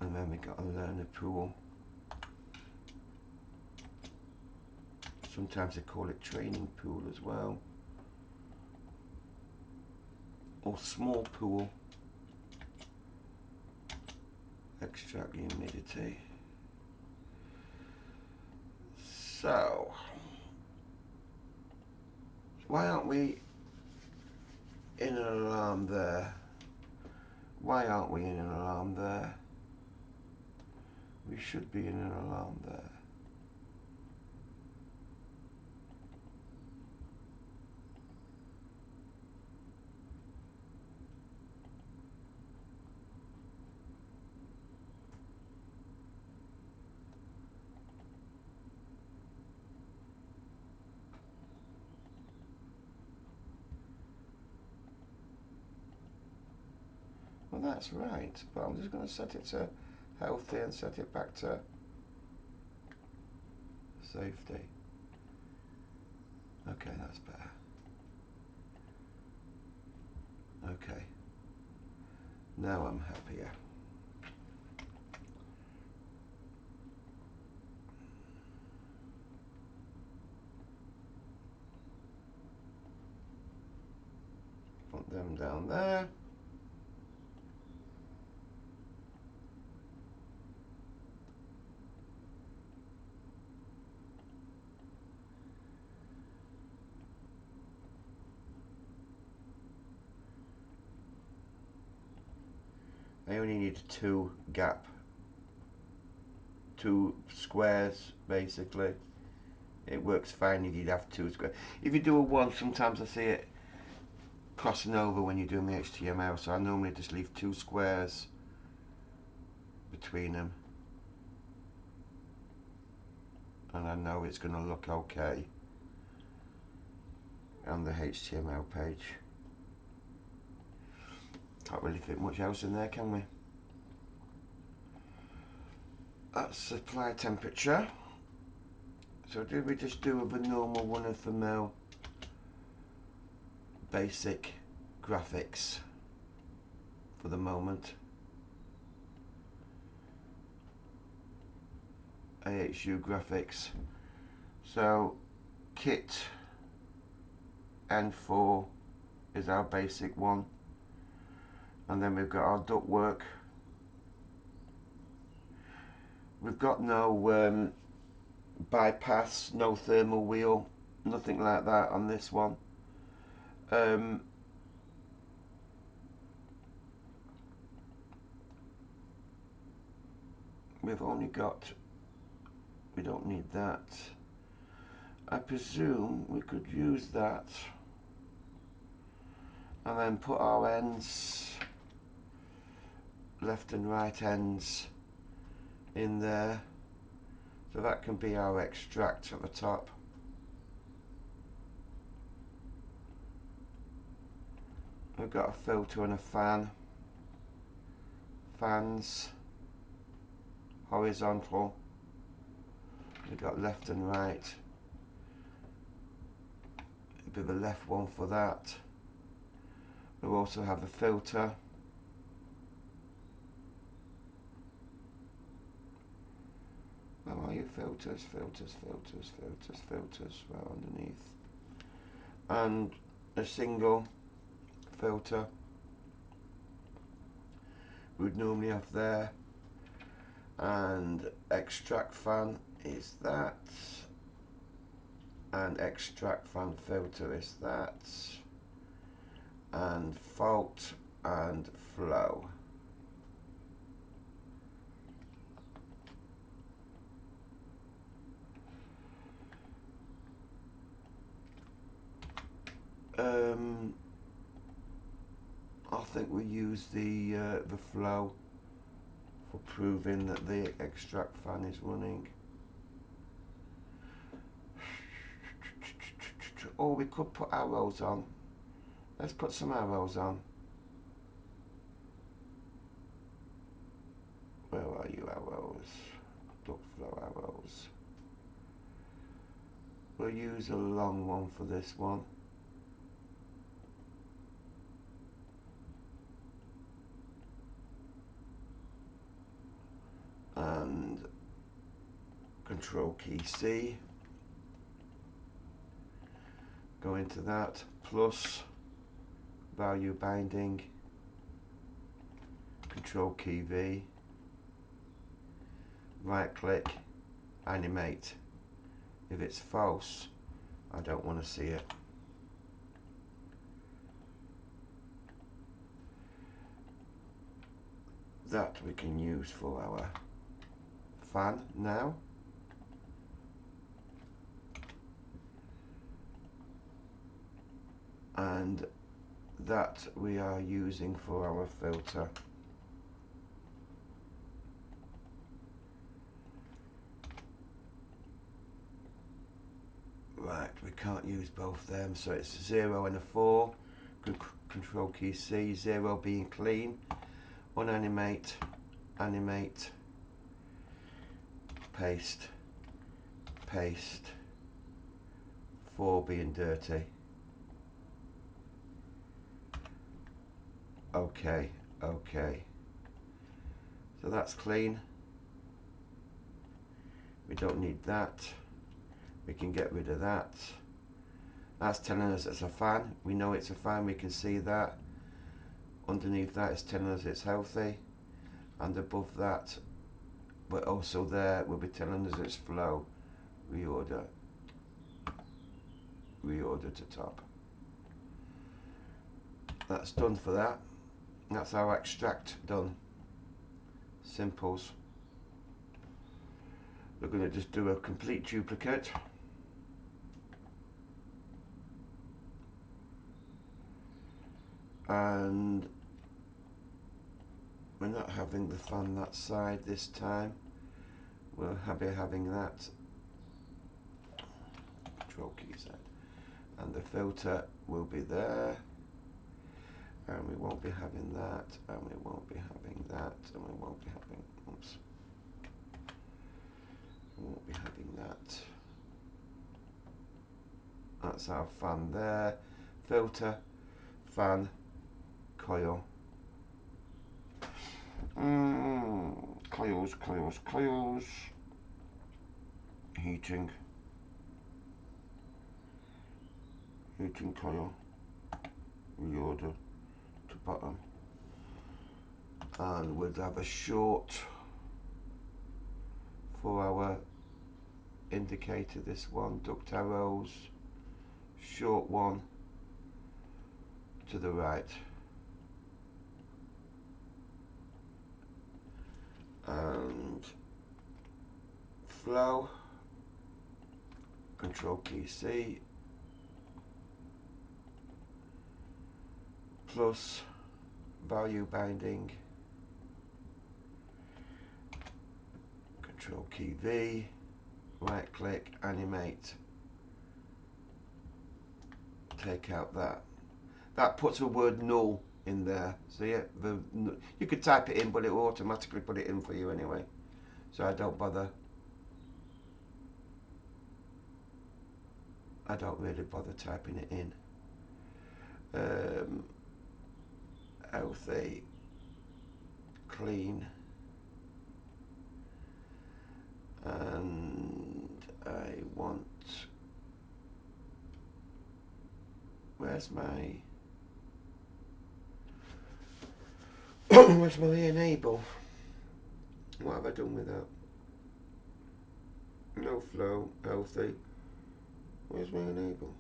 And then we got a learner pool. Sometimes they call it training pool as well. Or small pool. Extract humidity. So, why aren't we in an alarm there? Why aren't we in an alarm there? We should be in an alarm there. Well, that's right, but I'm just going to set it to healthy and set it back to safety. Okay, that's better. Okay. Now I'm happier. Put them down there. I only need two squares basically. It works fine if you'd have two squares. If you do a one, sometimes I see it crossing over when you're doing the HTML, so I normally just leave two squares between them, and I know it's going to look okay on the HTML page. Can't really fit much else in there, can we? That's supply temperature. So do we just do a normal one of the mill basic graphics for the moment? AHU graphics. So kit N4 is our basic one, and then we've got our ductwork. We've got no bypass, no thermal wheel, nothing like that on this one. We've only got, we don't need that. I presume we could use that and then put our ends, left and right ends, in there, so that can be our extract at the top. We've got a filter and a fan. Fans, horizontal. We've got left and right. A bit of a left one for that. We'll also have a filter. Where are you? Filters, filters, filters, filters, filters, right underneath. And a single filter we'd normally have there. And extract fan is that. And extract fan filter is that. And fault and flow. I think we use the flow for proving that the extract fan is running. Or we could put arrows on. Let's put some arrows on. Where are you, arrows? Duct flow arrows. We'll use a long one for this one. And Control key C. Go into that. Plus value binding. Control key V. Right click. Animate. If it's false, I don't want to see it. That we can use for our fan now. And that we are using for our filter. Right, we can't use both them, so it's 0 and a 4. Control key C, 0 being clean. Unanimate, animate, paste, paste, 4 being dirty. Okay, okay. So that's clean. We don't need that. We can get rid of that. That's telling us it's a fan. We know it's a fan, we can see that. Underneath that it's telling us it's healthy. And above that, but also there, will be telling us it's flow. Reorder. Reorder to top. That's done for that. That's our extract done. Simples. We're going to just do a complete duplicate. And We're not having the fan that side this time. We'll be having that. Control key side. And the filter will be there. And we won't be having that. And we won't be having that. And we won't be having. Oops. We won't be having that. That's our fan there. Filter, fan, coil. Coils, coils, coils. Heating. Heating coil. Reorder to bottom. And we'll have a short for our indicator, this one, duct arrows. Short one to the right. And flow, control key C, plus value binding, control key V, right click, animate, take out that. That puts the word null in there. So yeah, you could type it in, but it will automatically put it in for you anyway. So I don't bother. I don't really bother typing it in. Healthy, clean, and I want. Where's my where's my enable? What have I done with that? No flow, healthy. Where's my enable?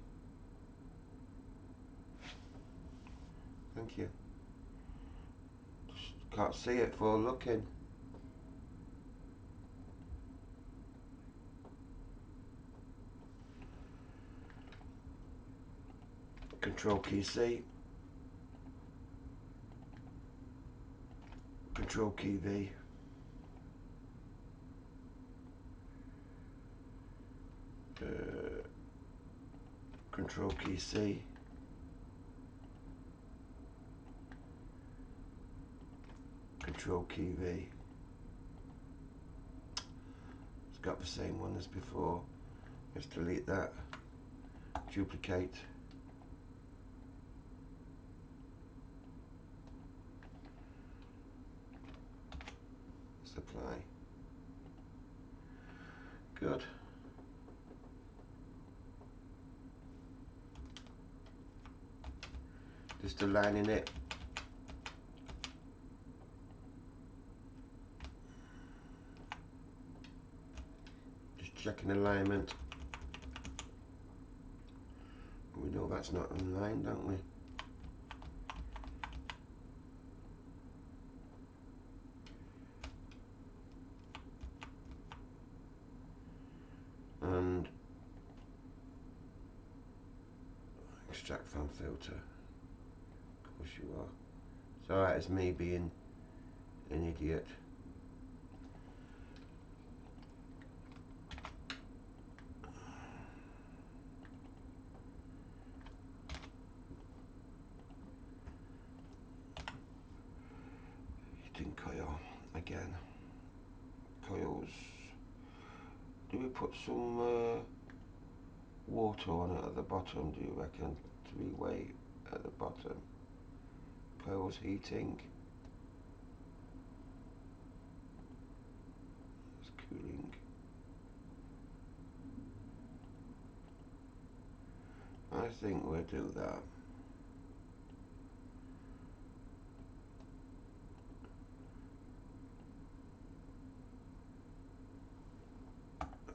Thank you. Just can't see it for looking. Control key C. Control key V. Control key C. Control key V. It's got the same one as before. Let's delete that. Duplicate. Apply. Good. Just aligning it. Just checking alignment. We know that's not aligned, don't we? And extract fan filter. Of course you are. It's alright as me being an idiot. Heating coil again. Coils. Do we put some water on it at the bottom, do you reckon? 3-way at the bottom. Coils heating. It's cooling. I think we'll do that.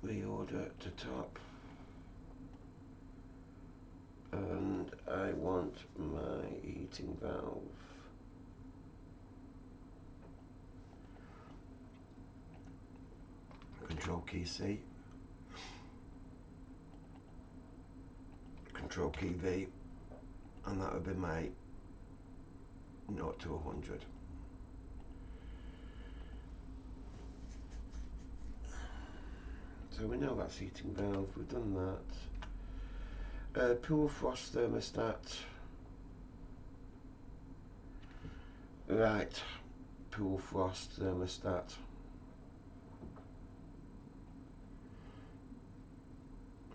Reorder to top. And I want my heating valve. Control key C. Control key V. And that would be my 0 to 100. So we know that's heating valve, we've done that. Pool frost thermostat. Right, pool frost thermostat.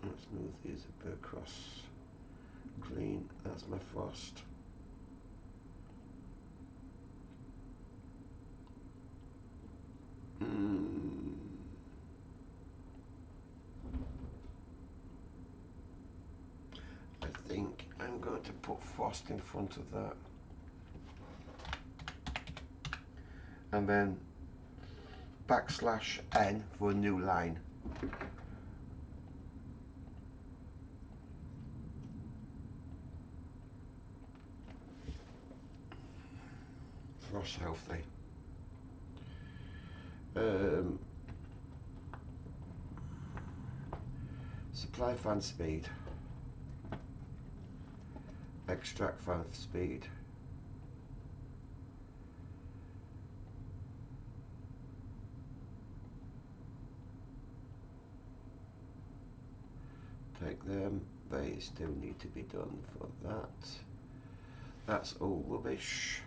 Let's move these a bit across. Clean, that's my frost. I think I'm going to put frost in front of that. And then \n for a new line. Frost healthy. Supply fan speed. Extract fan speed. Take them, they still need to be done for that. That's all rubbish.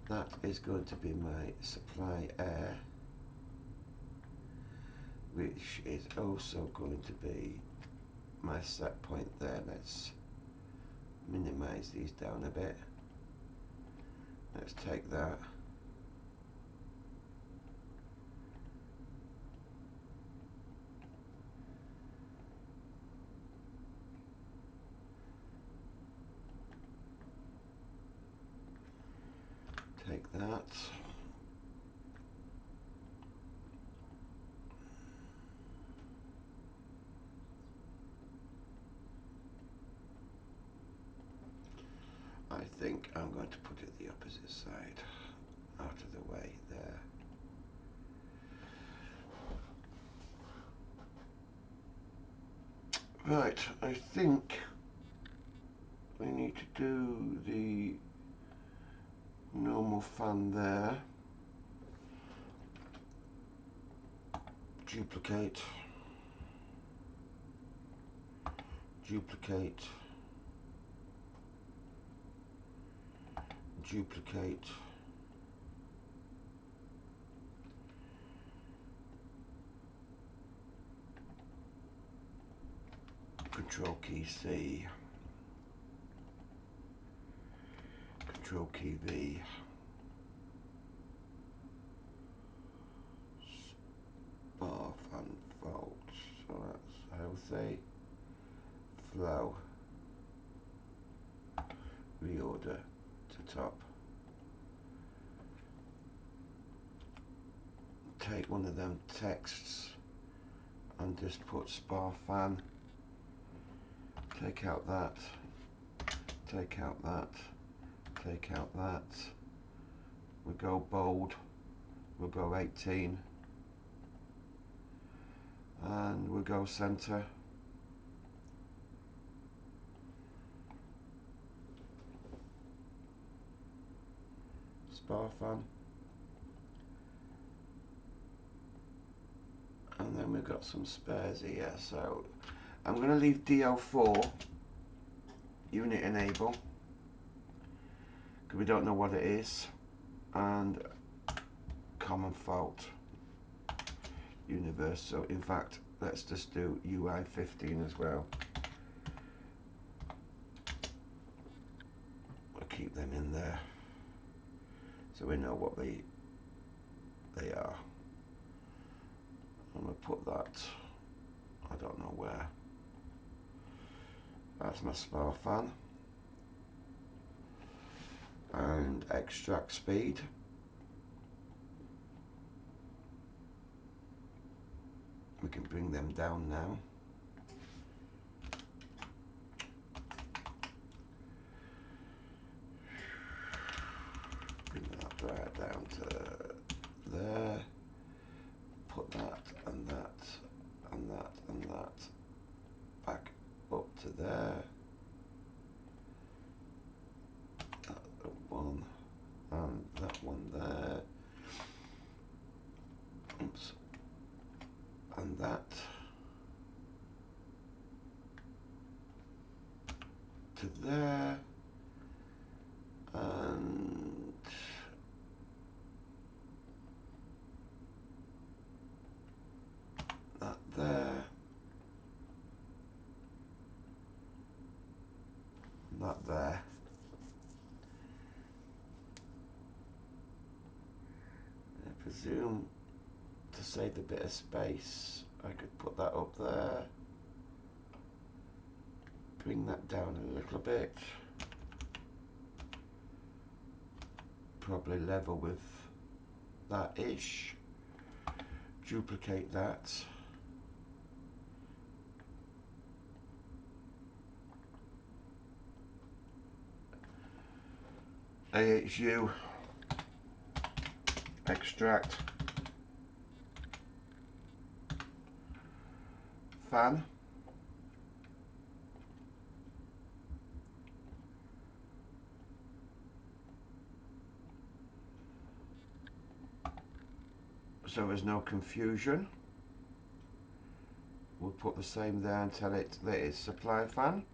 That is going to be my supply air, which is also going to be my set point there. Let's minimize these down a bit. Let's take that. Take that. I think I'm going to put it the opposite side, out of the way there. Right, I think we need to do the normal fan there. Duplicate. Duplicate. Duplicate. Control key C. Control key V. Bar fan fault. So that's healthy. Flow. Reorder to top. Take one of them texts and just put spar fan. Take out that. Take out that. Take out that. We'll go bold. We'll go 18. And we'll go center. Spar fan. And then we've got some spares here, so I'm going to leave DO4 unit enable because we don't know what it is, and common fault universal. In fact, let's just do UI 15 as well. We'll keep them in there so we know what they are. I'm going to put that, I don't know where. That's my spar fan. And extract speed. We can bring them down now. Bring that right down to there. Put that and that and that and that back up to there. That one and that one there. Oops. And presume to save a bit of space I could put that up there, bring that down a little bit, probably level with that ish, duplicate that, AHU, extract, fan, so there's no confusion. We'll put the same there and tell it that it's supply fan.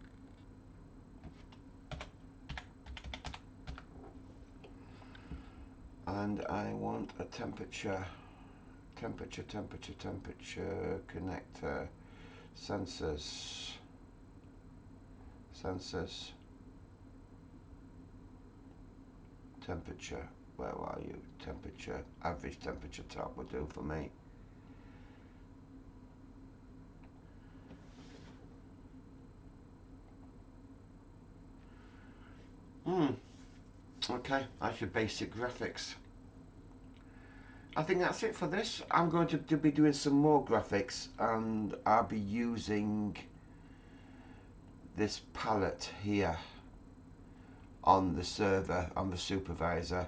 And I want a temperature connector, sensors, temperature, where are you? Temperature, average temperature top will do for me. Okay, that's your basic graphics. I think that's it for this. I'm going to be doing some more graphics, and I'll be using this palette here on the server, on the supervisor.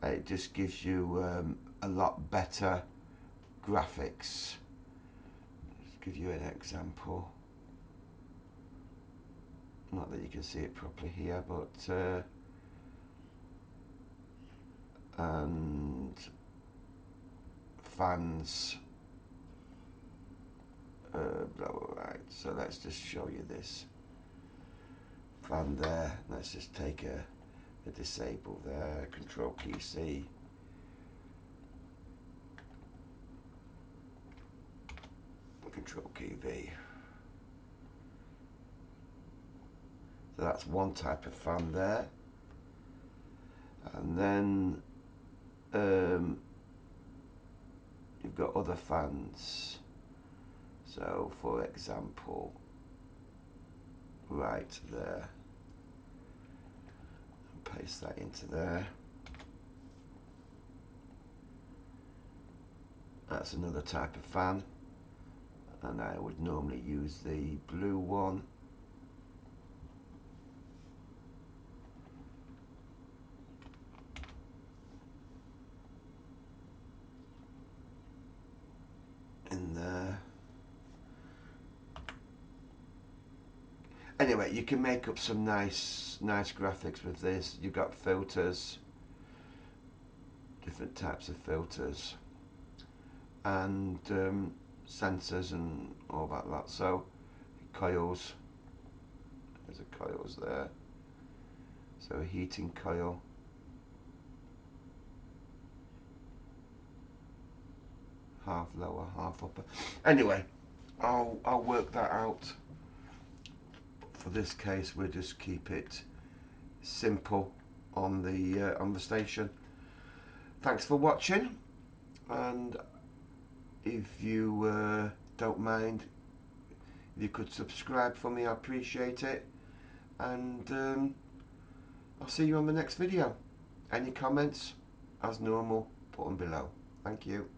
It just gives you a lot better graphics. Let's give you an example. Not that you can see it properly here, but and fans. Right, so let's just show you this fan there. Let's just take a disable there, control key C, control key V. So that's one type of fan there, and then you've got other fans. So for example, right there, paste that into there. That's another type of fan, and I would normally use the blue one. In there. Anyway, you can make up some nice graphics with this. You've got filters, different types of filters, and sensors and all that lot. So coils, there's a coils there. So a heating coil, half lower, half upper. Anyway, I'll work that out. For this case, we'll just keep it simple on the station. Thanks for watching, and if you don't mind, if you could subscribe for me, I appreciate it, and I'll see you on the next video. Any comments, as normal, put them below. Thank you.